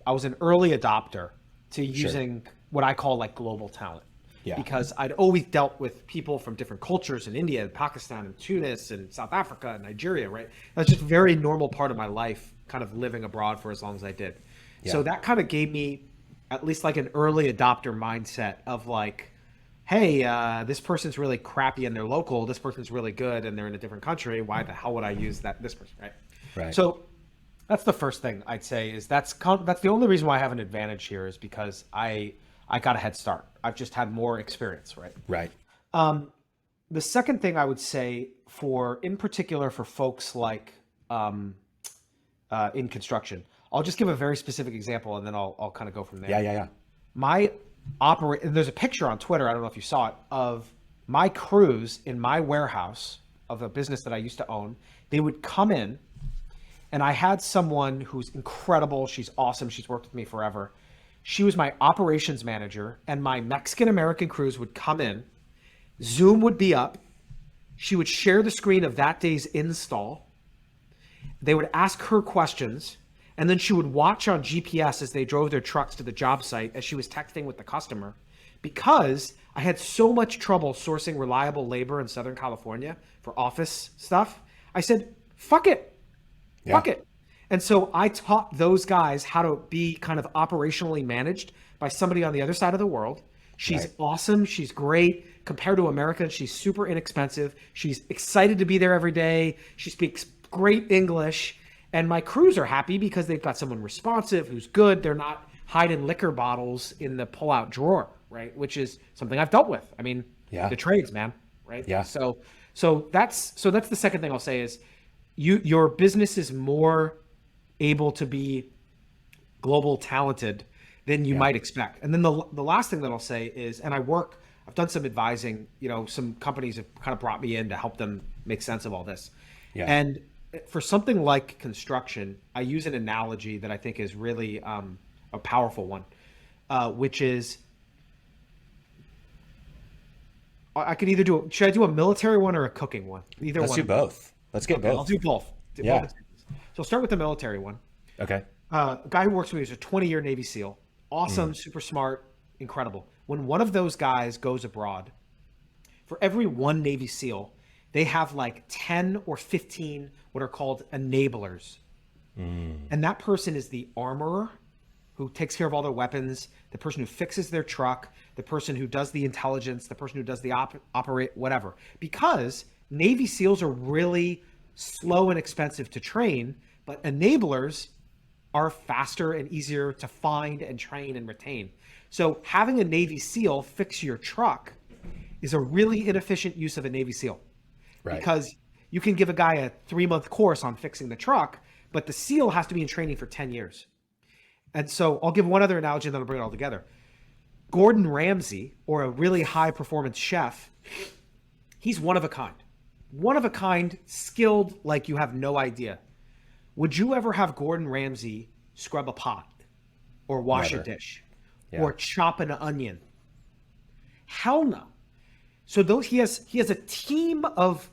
I was an early adopter to using what I call like global talent. Yeah. Because I'd always dealt with people from different cultures in India and Pakistan and Tunis and South Africa and Nigeria, right? That's just a very normal part of my life, kind of living abroad for as long as I did. Yeah. So that kind of gave me at least like an early adopter mindset of like, hey, this person's really crappy and they're local. This person's really good and they're in a different country. Why the hell would I use this person, right? Right. So that's the first thing I'd say is that's the only reason why I have an advantage here is because I got a head start. I've just had more experience, right? Right. The second thing I would say in particular for folks like in construction, I'll just give a very specific example and then I'll kind of go from there. Yeah. And there's a picture on Twitter, I don't know if you saw it, of my crews in my warehouse of a business that I used to own. They would come in and I had someone who's incredible. She's awesome. She's worked with me forever. She was my operations manager and my Mexican American crews would come in. Zoom would be up. She would share the screen of that day's install. They would ask her questions. And then she would watch on GPS as they drove their trucks to the job site as she was texting with the customer. Because I had so much trouble sourcing reliable labor in Southern California for office stuff, I said, fuck it. Fuck it. And so I taught those guys how to be kind of operationally managed by somebody on the other side of the world. She's awesome. She's great. Compared to America, she's super inexpensive. She's excited to be there every day. She speaks great English. And my crews are happy because they've got someone responsive who's good. They're not hiding liquor bottles in the pull-out drawer, right? Which is something I've dealt with. I mean, the trades, man, right? Yeah. So that's the second thing I'll say is your business is more able to be global talented than you might expect. And then the last thing that I'll say is, and I've done some advising, some companies have kind of brought me in to help them make sense of all this. Yeah. And for something like construction, I use an analogy that I think is really a powerful one, which is I could either should I do a military one or a cooking one? Either one. Let's do both. Let's get both. I'll do both. So I'll start with the military one. Okay. A guy who works with me is a 20-year Navy SEAL. Awesome, super smart, incredible. When one of those guys goes abroad, for every one Navy SEAL, they have like 10 or 15 what are called enablers. And that person is the armorer who takes care of all their weapons, the person who fixes their truck, the person who does the intelligence, the person who does the operate, whatever. Because Navy SEALs are really slow and expensive to train, but enablers are faster and easier to find and train and retain. So having a Navy SEAL fix your truck is a really inefficient use of a Navy SEAL. Right. Because you can give a guy a 3-month course on fixing the truck, but the SEAL has to be in training for 10 years. And so I'll give one other analogy and then I'll bring it all together. Gordon Ramsay, or a really high performance chef, he's one of a kind. One of a kind, skilled like you have no idea. Would you ever have Gordon Ramsay scrub a pot or wash a dish or chop an onion? Hell no. So he has a team of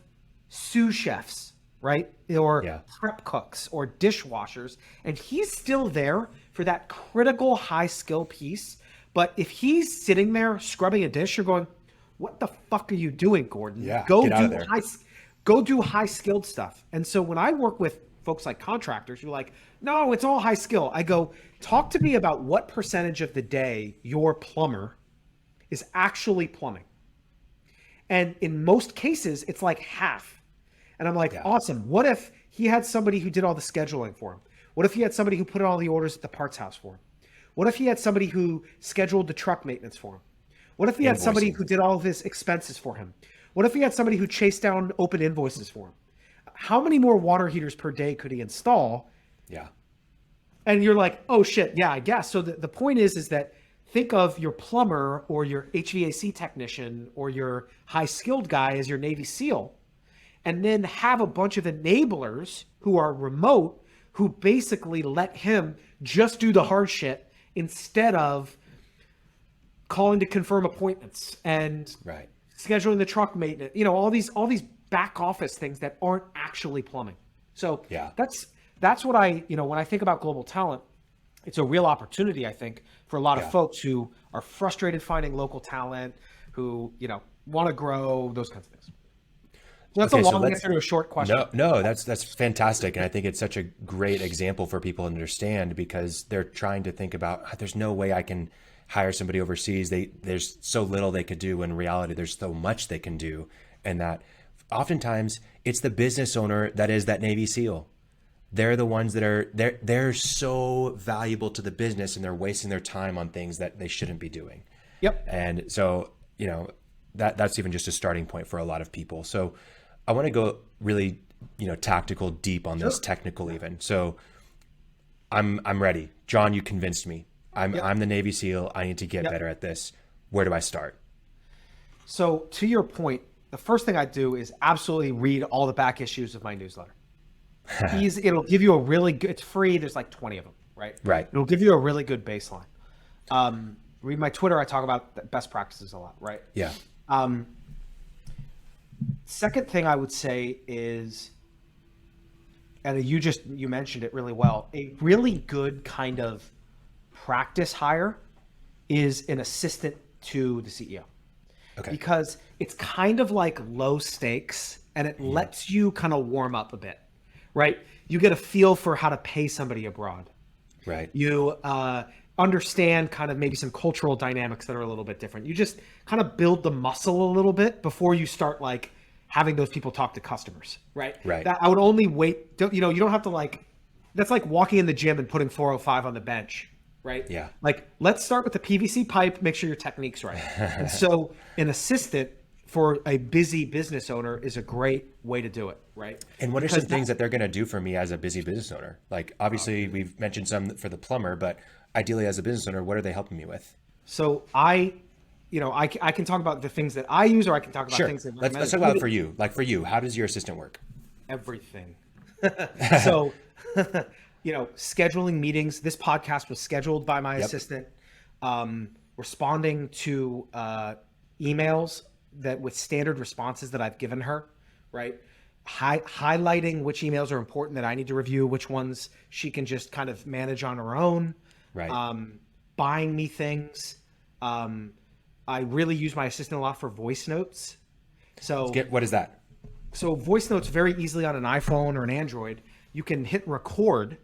sous chefs, right? Or prep cooks or dishwashers, and he's still there for that critical high skill piece. But if he's sitting there scrubbing a dish, you're going, what the fuck are you doing, Gordon? Yeah, go get out of there. Go do high skilled stuff. And so when I work with folks like contractors, you're like, no, it's all high skill. I go, talk to me about what percentage of the day your plumber is actually plumbing. And in most cases, it's like half. And I'm like, awesome. What if he had somebody who did all the scheduling for him? What if he had somebody who put all the orders at the parts house for him? What if he had somebody who scheduled the truck maintenance for him? What if he had somebody who did all of his expenses for him? What if he had somebody who chased down open invoices for him? How many more water heaters per day could he install? Yeah. And you're like, oh shit, yeah, I guess. So the point is that think of your plumber or your HVAC technician or your high skilled guy as your Navy SEAL, and then have a bunch of enablers who are remote who basically let him just do the hard shit instead of calling to confirm appointments and scheduling the truck maintenance, all these back office things that aren't actually plumbing. So that's what I, when I think about global talent, it's a real opportunity, I think, for a lot of Yeah. folks who are frustrated finding local talent, who, want to grow, those kinds of things. So that's Okay, a so long let's answer to a short question. no, that's fantastic, and I think it's such a great example for people to understand because they're trying to think about there's no way I can hire somebody overseas. There's so little they could do. In reality, there's so much they can do, and that oftentimes it's the business owner that is that Navy SEAL. They're the ones that are they're so valuable to the business, and they're wasting their time on things that they shouldn't be doing. Yep. And so, that's even just a starting point for a lot of people. So I want to go really, tactical, deep on this, technical even. So I'm ready. Jon, you convinced me. I'm the Navy SEAL. I need to get better at this. Where do I start? So to your point, the first thing I do is absolutely read all the back issues of my newsletter. It'll give you a really good, it's free. There's like 20 of them, right? Right. It'll give you a really good baseline. Read my Twitter. I talk about best practices a lot, right? Yeah. Second thing I would say is, and you mentioned it really well, a really good kind of practice hire is an assistant to the CEO. Okay. Because it's kind of like low stakes and it lets you kind of warm up a bit, right? You get a feel for how to pay somebody abroad. Right. You understand kind of maybe some cultural dynamics that are a little bit different. You just kind of build the muscle a little bit before you start like having those people talk to customers, right? Right. That I would only wait, you don't have to that's like walking in the gym and putting 405 on the bench, right? Yeah. Like, let's start with the PVC pipe, make sure your technique's right. And so an assistant for a busy business owner is a great way to do it, right? And what are some things that they're going to do for me as a busy business owner? Like, obviously, we've mentioned some for the plumber, but ideally, as a business owner, what are they helping me with? So I can talk about the things that I use, or I can talk about things that Let's talk about it for you. Like for you, how does your assistant work? Everything. So, scheduling meetings. This podcast was scheduled by my assistant. Responding to emails that with standard responses that I've given her, right? Highlighting which emails are important that I need to review, which ones she can just kind of manage on her own. Right. Buying me things. I really use my assistant a lot for voice notes. So What is that? So voice notes very easily on an iPhone or an Android. You can hit record.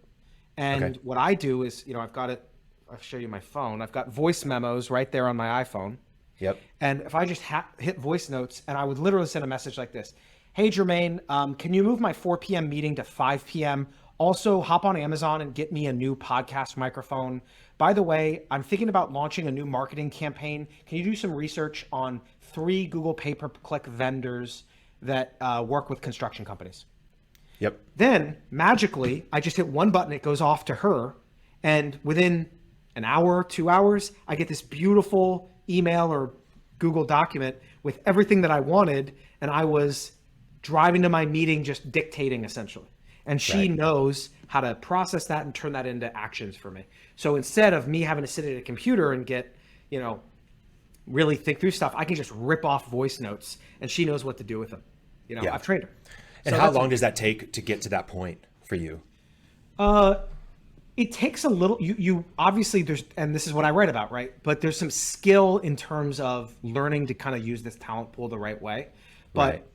And what I do is, I've got it. I'll show you my phone. I've got voice memos right there on my iPhone. Yep. And if I just hit voice notes, and I would literally send a message like this. Hey, Jermaine, can you move my 4 p.m. meeting to 5 p.m.? Also, hop on Amazon and get me a new podcast microphone. By the way, I'm thinking about launching a new marketing campaign. Can you do some research on 3 Google pay-per-click vendors that work with construction companies? Yep. Then, magically, I just hit one button. It goes off to her. And within an hour, 2 hours, I get this beautiful email or Google document with everything that I wanted. And I was driving to my meeting just dictating, essentially. And she knows how to process that and turn that into actions for me. So instead of me having to sit at a computer and get, really think through stuff, I can just rip off voice notes and she knows what to do with them. I've trained her. And how long does that take to get to that point for you? It takes a little, you obviously and this is what I write about, right? But there's some skill in terms of learning to kind of use this talent pool the right way. But,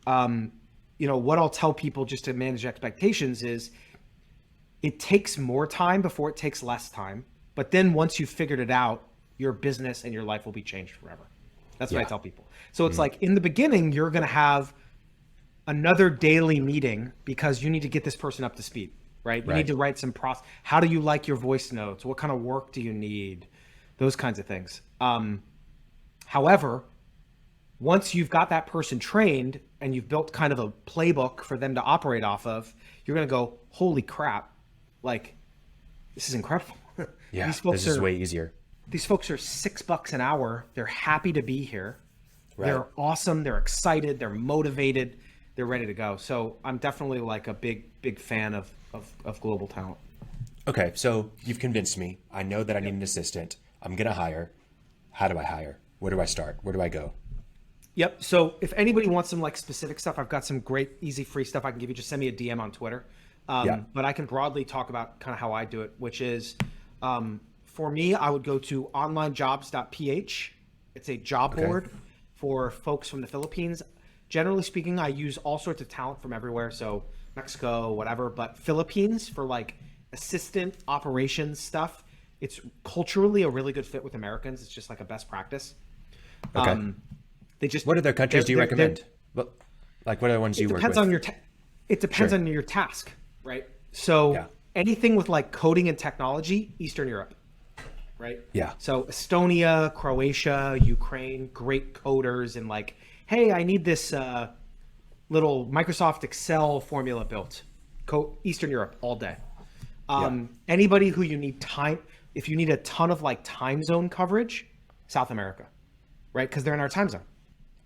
what I'll tell people just to manage expectations is it takes more time before it takes less time. But then once you've figured it out, your business and your life will be changed forever. That's what I tell people. So it's like in the beginning, you're going to have another daily meeting because you need to get this person up to speed, right? You need to write some process. How do you like your voice notes? What kind of work do you need? Those kinds of things. However, once you've got that person trained and you've built kind of a playbook for them to operate off of, you're going to go, holy crap, like, this is incredible. Yeah, this is way easier. These folks are $6 an hour. They're happy to be here. Right. They're awesome. They're excited. They're motivated. They're ready to go. So I'm definitely like a big fan of global talent. Okay, so you've convinced me. I know that I need an assistant. I'm going to hire. How do I hire? Where do I start? Where do I go? Yep. So if anybody wants some like specific stuff, I've got some great, easy, free stuff I can give you. Just send me a DM on Twitter. But I can broadly talk about kind of how I do it, which is For me, I would go to onlinejobs.ph. It's a job board for folks from the Philippines. Generally speaking, I use all sorts of talent from everywhere. So Mexico, whatever, but Philippines for like assistant operations stuff. It's culturally a really good fit with Americans. It's just like a best practice. Okay. What other countries do you recommend? What are the ones you work with? It depends on your task, right? So anything with like coding and technology, Eastern Europe, right? Yeah. So Estonia, Croatia, Ukraine, great coders, and like, hey, I need this little Microsoft Excel formula built. Eastern Europe all day. Anybody who you need if you need a ton of like time zone coverage, South America, right? Because they're in our time zone.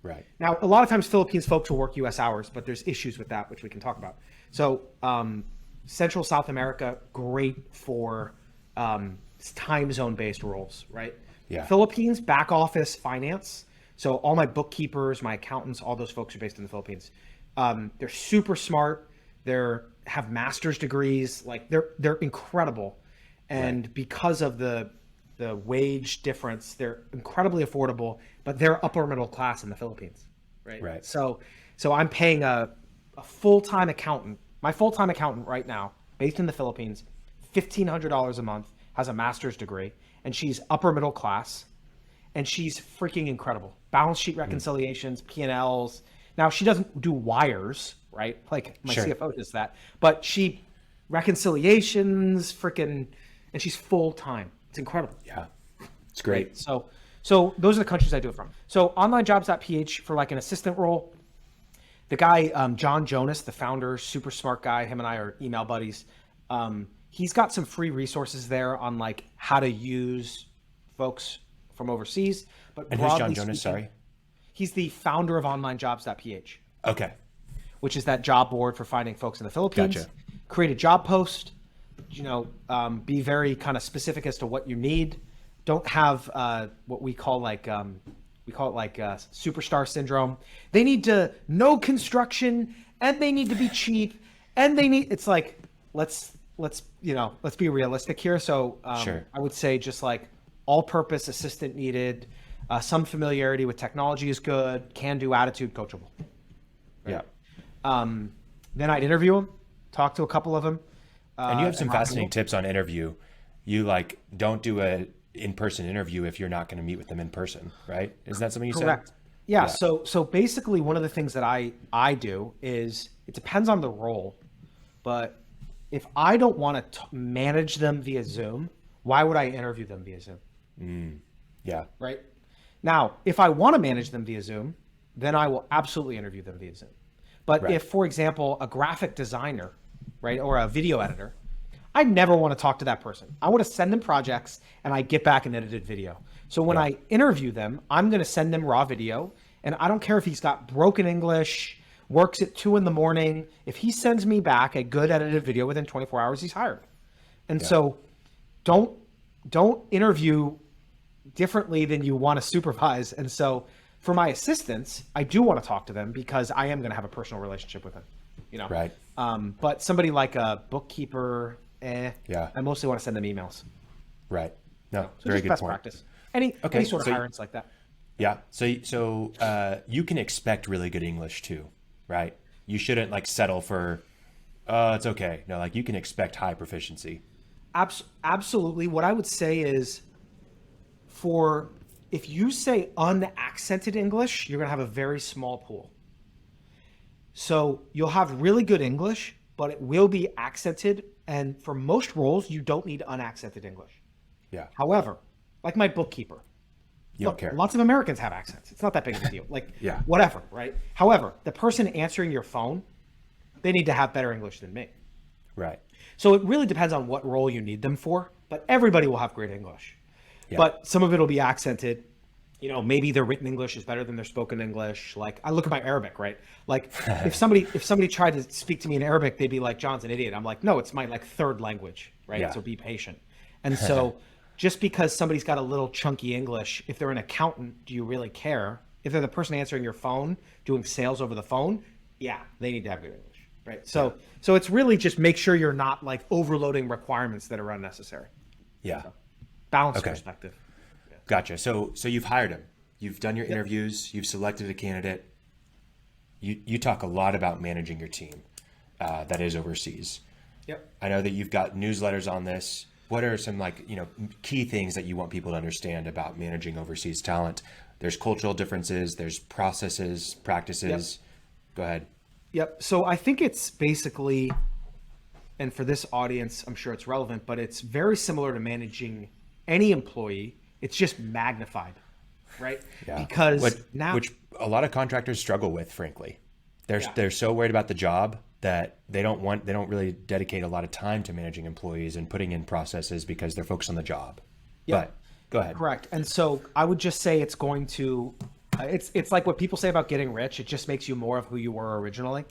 Right. Now, a lot of times Philippines folks will work US hours, but there's issues with that, which we can talk about. So Central South America, great for time zone based roles, right? Yeah. Philippines, back office finance. So all my bookkeepers, my accountants, all those folks are based in the Philippines. They're super smart. Have master's degrees. Like they're incredible. And because of the wage difference, they're incredibly affordable, but they're upper middle class in the Philippines, right? Right. So I'm paying a full-time accountant, my full-time accountant right now, based in the Philippines, $1,500 a month, has a master's degree, and she's upper middle class, and she's freaking incredible. Balance sheet reconciliations, P&Ls. Now, she doesn't do wires, right? Like my CFO does that, but she reconciliations, and she's full-time. It's incredible. Yeah, it's great. Right? So those are the countries I do it from. So onlinejobs.ph for like an assistant role. The guy, John Jonas, the founder, super smart guy. Him and I are email buddies. He's got some free resources there on like how to use folks from overseas. And who's John Jonas? Sorry. He's the founder of onlinejobs.ph. Okay. Which is that job board for finding folks in the Philippines. Gotcha. Create a job post. Be very kind of specific as to what you need. Don't have what we call superstar syndrome. They need to know construction, and they need to be cheap, and it's like let's be realistic here. So I would say just like all-purpose assistant needed, some familiarity with technology is good, can-do attitude, coachable. Right? Yeah. Then I'd interview them, talk to a couple of them. And you have some fascinating tips on interview. You like don't do a in-person interview if you're not going to meet with them in person, right? Is that something you said? Correct. Yeah. So basically, one of the things that I do is it depends on the role, but if I don't want to manage them via Zoom, why would I interview them via Zoom? Yeah. Right. Now, if I want to manage them via Zoom, then I will absolutely interview them via Zoom. But if, for example, a graphic designer, right, or a video editor, I never want to talk to that person. I want to send them projects and I get back an edited video. So when I interview them, I'm going to send them raw video, and I don't care if he's got broken English, works at 2 a.m. If he sends me back a good edited video within 24 hours, he's hired. And so don't interview differently than you want to supervise. And so for my assistants, I do want to talk to them because I am going to have a personal relationship with them, Right. But somebody like a bookkeeper, I mostly want to send them emails. Right. No, so very just good best point. Practice. Any sort of hirings like that. Yeah. So you can expect really good English too, right? You shouldn't like settle for, it's okay. No, like you can expect high proficiency. Absolutely. What I would say is if you say unaccented English, you're going to have a very small pool. So you'll have really good English, but it will be accented. And for most roles, you don't need unaccented English. Yeah. However, like my bookkeeper, don't care. Lots of Americans have accents. It's not that big of a deal. Like, yeah. Whatever, right? However, the person answering your phone, they need to have better English than me. Right. So it really depends on what role you need them for, but everybody will have great English. Yeah. But some of it will be accented. Maybe their written English is better than their spoken English. Like I look at my Arabic, right? Like if somebody tried to speak to me in Arabic, they'd be like, John's an idiot. I'm like, no, it's my like third language, right? Yeah. So be patient. And so just because somebody's got a little chunky English, if they're an accountant, do you really care? If they're the person answering your phone, doing sales over the phone, yeah, they need to have good English, right? So it's really just make sure you're not like overloading requirements that are unnecessary. Yeah. Balanced Okay. perspective. Gotcha. So you've hired him. You've done your interviews. You've selected a candidate. You talk a lot about managing your team that is overseas. Yep. I know that you've got newsletters on this. What are some key things that you want people to understand about managing overseas talent? There's cultural differences. There's processes, practices. Yep. Go ahead. Yep. So I think it's basically, and for this audience, I'm sure it's relevant, but it's very similar to managing any employee. It's just magnified, right? Yeah. Because which a lot of contractors struggle with, frankly. They're so worried about the job that they don't really dedicate a lot of time to managing employees and putting in processes because they're focused on the job. Yeah. But go ahead. Correct. And so I would just say it's going to, it's like what people say about getting rich. It just makes you more of who you were originally.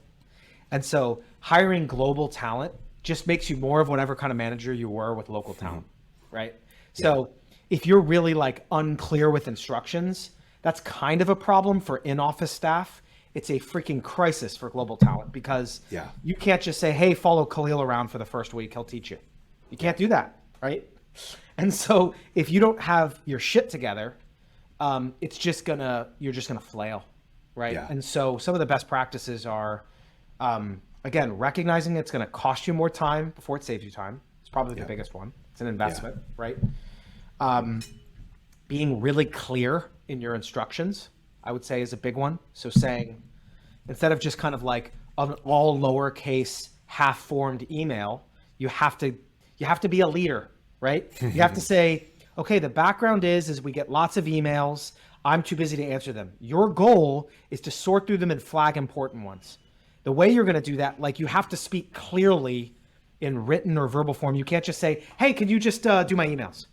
And so hiring global talent just makes you more of whatever kind of manager you were with local talent, right? Yeah. So if you're really like unclear with instructions, that's kind of a problem for in-office staff. It's a freaking crisis for global talent because you can't just say, hey, follow Khalil around for the first week. He'll teach you. You can't do that, right? And so if you don't have your shit together, you're just gonna flail, right? Yeah. And so some of the best practices are, again, recognizing it's gonna cost you more time before it saves you time. It's probably the biggest one. It's an investment, right? Being really clear in your instructions, I would say, is a big one. So saying, instead of just kind of like an all lowercase half-formed email, you have to be a leader, right? You have to say, okay, the background is we get lots of emails. I'm too busy to answer them. Your goal is to sort through them and flag important ones. The way you're going to do that, like you have to speak clearly in written or verbal form. You can't just say, hey, can you just do my emails?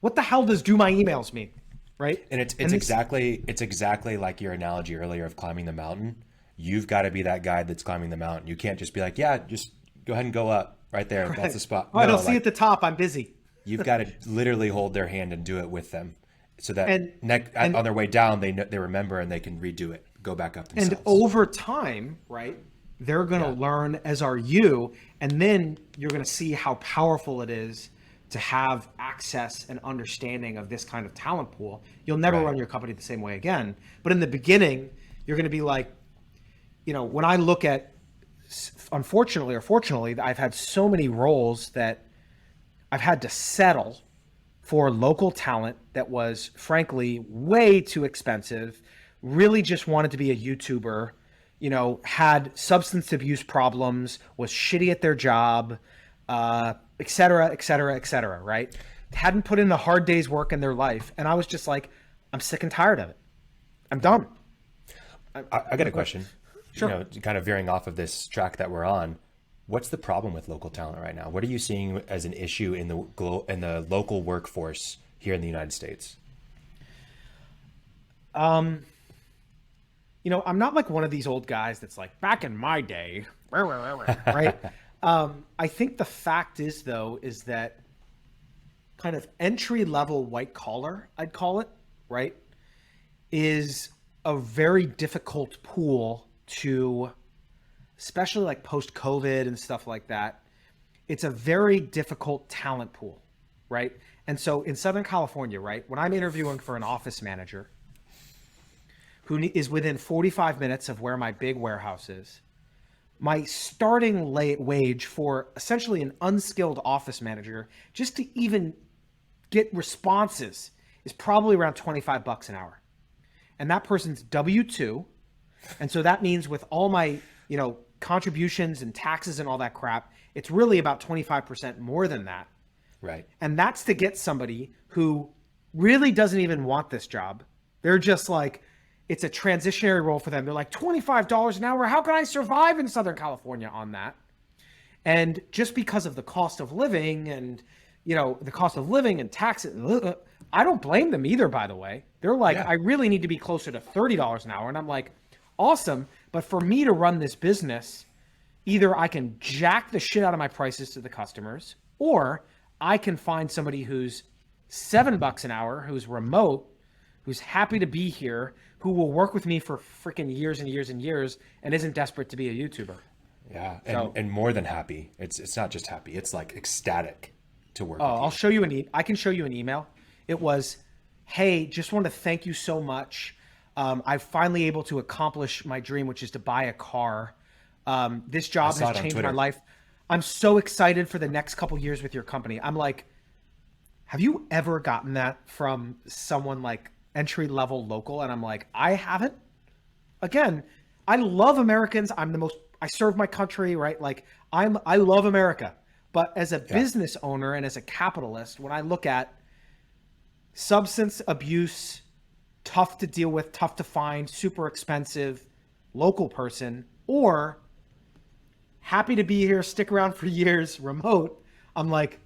What the hell does do my emails mean? Right. And it's exactly like your analogy earlier of climbing the mountain. You've got to be that guy that's climbing the mountain. You can't just be like, yeah, just go ahead and go up right there. Right. That's the spot. Oh, I don't see at the top. I'm busy. You've got to literally hold their hand and do it with them so that on their way down, they remember and they can redo it, go back up themselves. And over time, right, they're going to learn, as are you. And then you're going to see how powerful it is to have access and understanding of this kind of talent pool. You'll never run your company the same way again. But in the beginning, you're going to be like, when I look at, unfortunately or fortunately, I've had so many roles that I've had to settle for local talent that was frankly way too expensive, really just wanted to be a YouTuber, had substance abuse problems, was shitty at their job, et cetera, et cetera, et cetera, right? Hadn't put in the hard day's work in their life. And I was just like, I'm sick and tired of it. I'm done. I got a question. Sure. Kind of veering off of this track that we're on. What's the problem with local talent right now? What are you seeing as an issue in the local workforce here in the United States? I'm not like one of these old guys that's like, back in my day, right? I think the fact is that kind of entry-level white collar, I'd call it, right, is a very difficult pool to, especially like post-COVID and stuff like that. It's a very difficult talent pool, right? And so in Southern California, right, when I'm interviewing for an office manager who is within 45 minutes of where my big warehouse is, my starting wage for essentially an unskilled office manager, just to even get responses, is probably around $25 an hour. And that person's W-2. And so that means with all my, contributions and taxes and all that crap, it's really about 25% more than that. Right. And that's to get somebody who really doesn't even want this job. They're just like, it's a transitionary role for them. They're like, $25 an hour. How can I survive in Southern California on that? And just because of the cost of living and, and taxes, I don't blame them either, by the way. They're like, I really need to be closer to $30 an hour. And I'm like, awesome. But for me to run this business, either I can jack the shit out of my prices to the customers, or I can find somebody who's $7 an hour, who's remote, who's happy to be here, who will work with me for freaking years and years and years and isn't desperate to be a YouTuber. Yeah. And more than happy. It's not just happy. It's like ecstatic to work Oh, with you? I'll show you I can show you an email. It was, hey, just want to thank you so much. I'm finally able to accomplish my dream, which is to buy a car. This job saw has it on changed my Twitter. life. I'm so excited for the next couple years with your company. I'm like, have you ever gotten that from someone like entry level local? And I'm like, I haven't. Again, I love Americans. I serve my country, right? Like I love America. But as a business owner and as a capitalist, when I look at substance abuse, tough to deal with, tough to find, super expensive, local person, or happy to be here, stick around for years, remote, I'm like,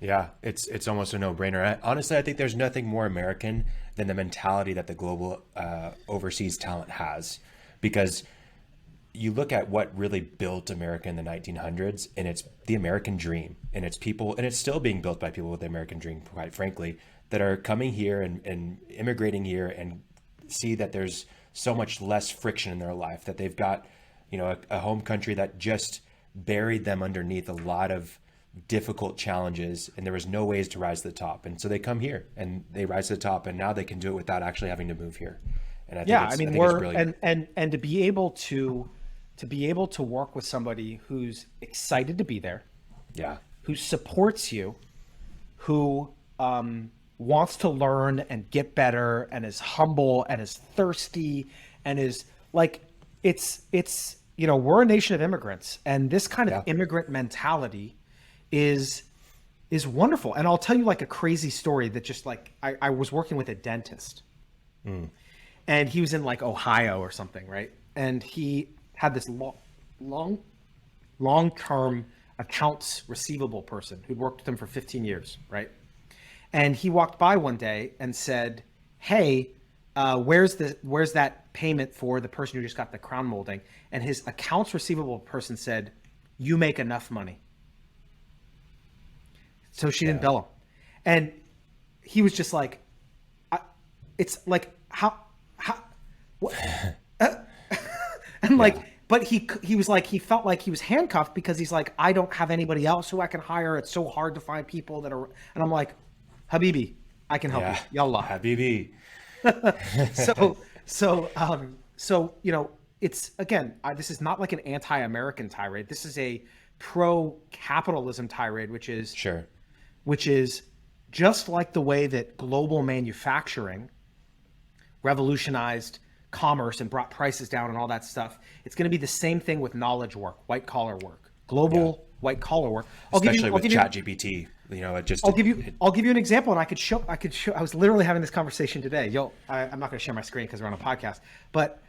Yeah, it's almost a no-brainer. Honestly, I think there's nothing more American than the mentality that the global overseas talent has, because you look at what really built America in the 1900s, and it's the American dream, and it's people, and it's still being built by people with the American dream, quite frankly, that are coming here and immigrating here and see that there's so much less friction in their life, that they've got, a home country that just buried them underneath a lot of difficult challenges, and there was no ways to rise to the top. And so they come here and they rise to the top, and now they can do it without actually having to move here. And I think it's brilliant. And to be able to work with somebody who's excited to be there, who supports you, who wants to learn and get better, and is humble and is thirsty and is like, it's we're a nation of immigrants, and this kind of immigrant mentality is wonderful. And I'll tell you like a crazy story that just like I was working with a dentist, and he was in like Ohio or something, right? And he had this long-term accounts receivable person who'd worked with him for 15 years, right? And he walked by one day and said, hey, where's that payment for the person who just got the crown molding? And his accounts receivable person said, you make enough money. So she didn't bill him. And he was just like, it's like, what? And like, but he was like, he felt like he was handcuffed because he's like, I don't have anybody else who I can hire. It's so hard to find people that are, and I'm like, Habibi, I can help you. Yallah. Habibi. So, it's, again, this is not like an anti-American tirade. This is a pro-capitalism tirade, which is just like the way that global manufacturing revolutionized commerce and brought prices down and all that stuff. It's going to be the same thing with knowledge work, white collar work, global white collar work. Especially with ChatGPT, I'll give you an example, and I could show. I was literally having this conversation today. I'm not going to share my screen because we're on a podcast, but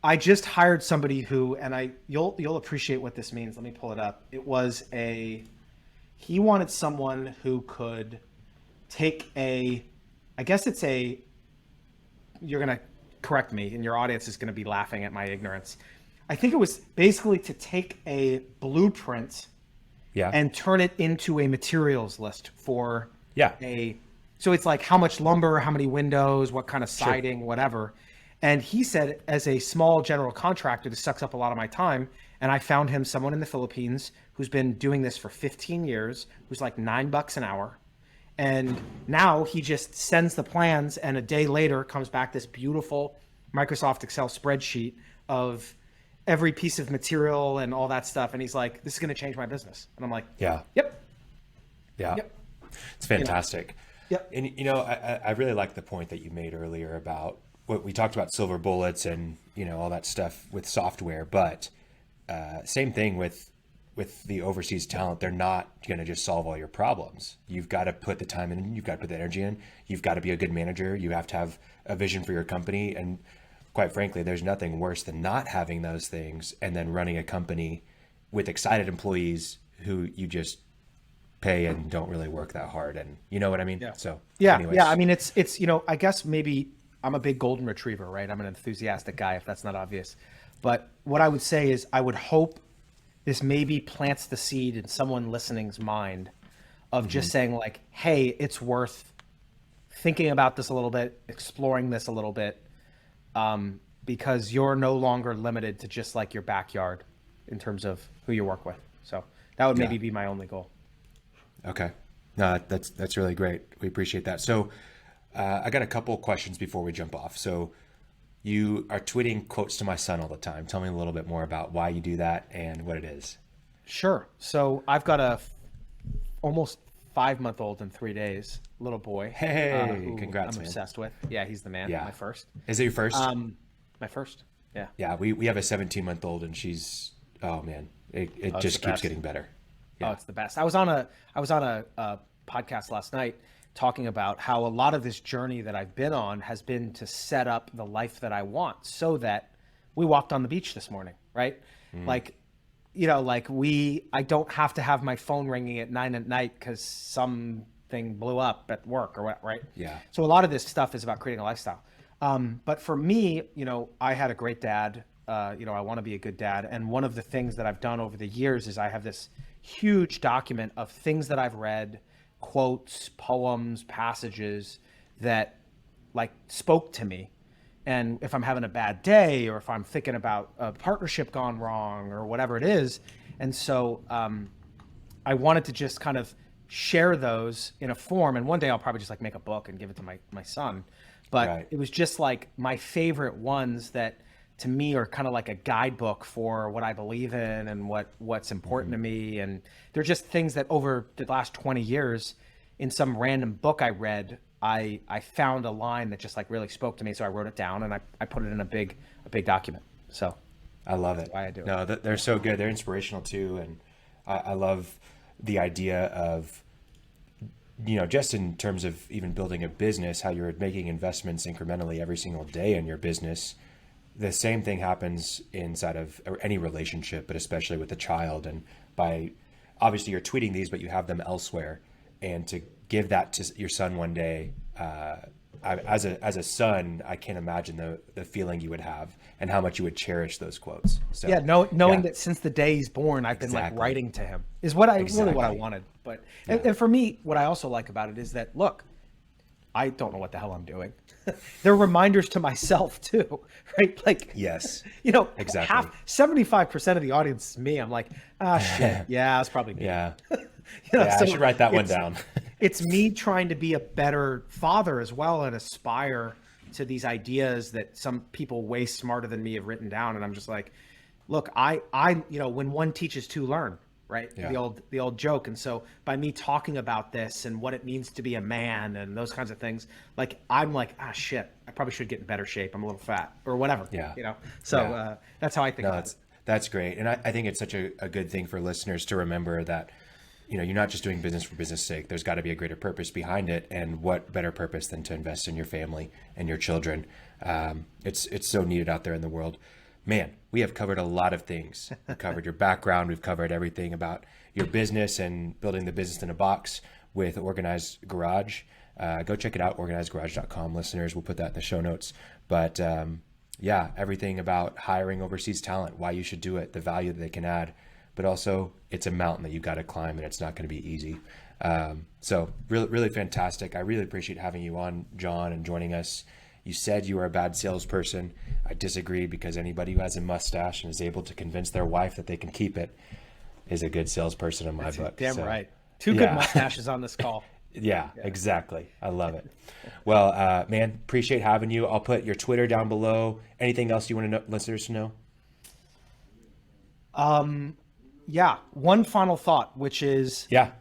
I just hired somebody who, and you'll appreciate what this means. Let me pull it up. He wanted someone who could take you're going to correct me, and your audience is going to be laughing at my ignorance. I think it was basically to take a blueprint and turn it into a materials list for so it's like how much lumber, how many windows, what kind of siding, whatever. And he said, as a small general contractor, this sucks up a lot of my time. And I found him someone in the Philippines who's been doing this for 15 years, who's like $9 an hour. And now he just sends the plans, and a day later comes back this beautiful Microsoft Excel spreadsheet of every piece of material and all that stuff. And he's like, this is going to change my business. And I'm like, yep. It's fantastic. Yep. And, I really like the point that you made earlier about what we talked about, silver bullets and, all that stuff with software. But same thing with the overseas talent. They're not going to just solve all your problems. You've got to put the time in, you've got to put the energy in, you've got to be a good manager, you have to have a vision for your company. And quite frankly, there's nothing worse than not having those things and then running a company with excited employees who you just pay and don't really work that hard. And you know what I mean? Yeah. So anyways. I mean, it's, I guess maybe I'm a big golden retriever, right? I'm an enthusiastic guy, if that's not obvious. But what I would say is I would hope this maybe plants the seed in someone listening's mind of just saying like, hey, it's worth thinking about this a little bit, exploring this a little bit, because you're no longer limited to just like your backyard in terms of who you work with. So that would maybe be my only goal. Okay. No, that's really great. We appreciate that. So I got a couple questions before we jump off. So you are tweeting quotes to my son all the time. Tell me a little bit more about why you do that and what it is. Sure. So I've got a almost 5-month-old in 3 days, little boy. Hey, who congrats, I'm man. obsessed with. Yeah, he's the man. Yeah. My first. Is it your first? My first. Yeah. Yeah, we have a 17-month-old and she's, oh man, it just keeps getting better. Oh, it's the best. I was on a podcast last night talking about how a lot of this journey that I've been on has been to set up the life that I want, so that we walked on the beach this morning, right? Like, you know, like I don't have to have my phone ringing at 9 at night because something blew up at work or what, right? Yeah. So a lot of this stuff is about creating a lifestyle. But for me, you know, I had a great dad. You know, I want to be a good dad. And one of the things that I've done over the years is I have this huge document of things that I've read, quotes, poems, passages that like spoke to me. And if I'm having a bad day, or if I'm thinking about a partnership gone wrong or whatever it is. And so I wanted to just kind of share those in a form. And one day I'll probably just like make a book and give it to my son. But It was just like my favorite ones that to me are kind of like a guidebook for what I believe in and what's important to me. And they're just things that over the last 20 years in some random book I read, I found a line that just like really spoke to me. So I wrote it down and I put it in a big document. So I love it. That's why I do it. No, they're so good. They're inspirational too. And I love the idea of, you know, just in terms of even building a business, how you're making investments incrementally every single day in your business. The same thing happens inside of any relationship, but especially with a child. And by obviously you're tweeting these, but you have them elsewhere. And to give that to your son one day, as a son, I can't imagine the feeling you would have and how much you would cherish those quotes. So yeah, knowing that since the day he's born, I've been like writing to him is what really what I wanted. But and for me, what I also like about it is that, look, I don't know what the hell I'm doing. They're reminders to myself too, right? Like, yes, you know, exactly. 75% of the audience is me. I'm like, shit, yeah, it's probably me. Yeah, you know, yeah, so I should write that one down. It's me trying to be a better father as well and aspire to these ideas that some people way smarter than me have written down. And I'm just like, look, I you know, when one teaches, two learn. Right. Yeah. The old joke. And so by me talking about this and what it means to be a man and those kinds of things, like, I'm like, shit, I probably should get in better shape. I'm a little fat or whatever. Yeah. You know, so that's how I think about it. That's great. And I think it's such a good thing for listeners to remember that, you know, you're not just doing business for business sake. There's got to be a greater purpose behind it. And what better purpose than to invest in your family and your children? It's so needed out there in the world. Man, we have covered a lot of things. We've covered your background. We've covered everything about your business and building the business in a box with Organized Garage. Go check it out, organizedgarage.com. Listeners, we'll put that in the show notes. But yeah, everything about hiring overseas talent, why you should do it, the value that they can add. But also, it's a mountain that you've got to climb, and it's not going to be easy. So really, really fantastic. I really appreciate having you on, Jon, and joining us. You said you were a bad salesperson. I disagree, because anybody who has a mustache and is able to convince their wife that they can keep it is a good salesperson in my book. Damn right. Two good mustaches on this call. Yeah, exactly. I love it. Well, man, appreciate having you. I'll put your Twitter down below. Anything else you want to listeners to know? Yeah. One final thought, which is the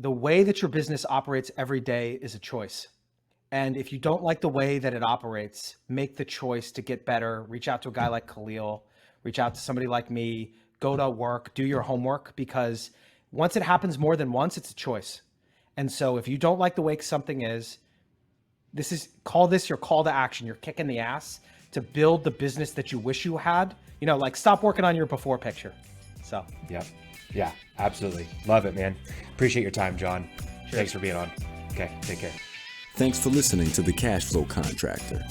way that your business operates every day is a choice. And if you don't like the way that it operates, make the choice to get better. Reach out to a guy like Khalil, reach out to somebody like me, go to work, do your homework, because once it happens more than once, it's a choice. And so if you don't like the way something is, call this your call to action. You're kicking the ass to build the business that you wish you had. You know, like, stop working on your before picture. So, yeah, absolutely. Love it, man. Appreciate your time, Jon. Cheers. Thanks for being on. Okay, take care. Thanks for listening to The Cashflow Contractor.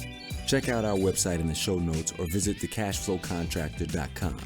Check out our website in the show notes or visit thecashflowcontractor.com.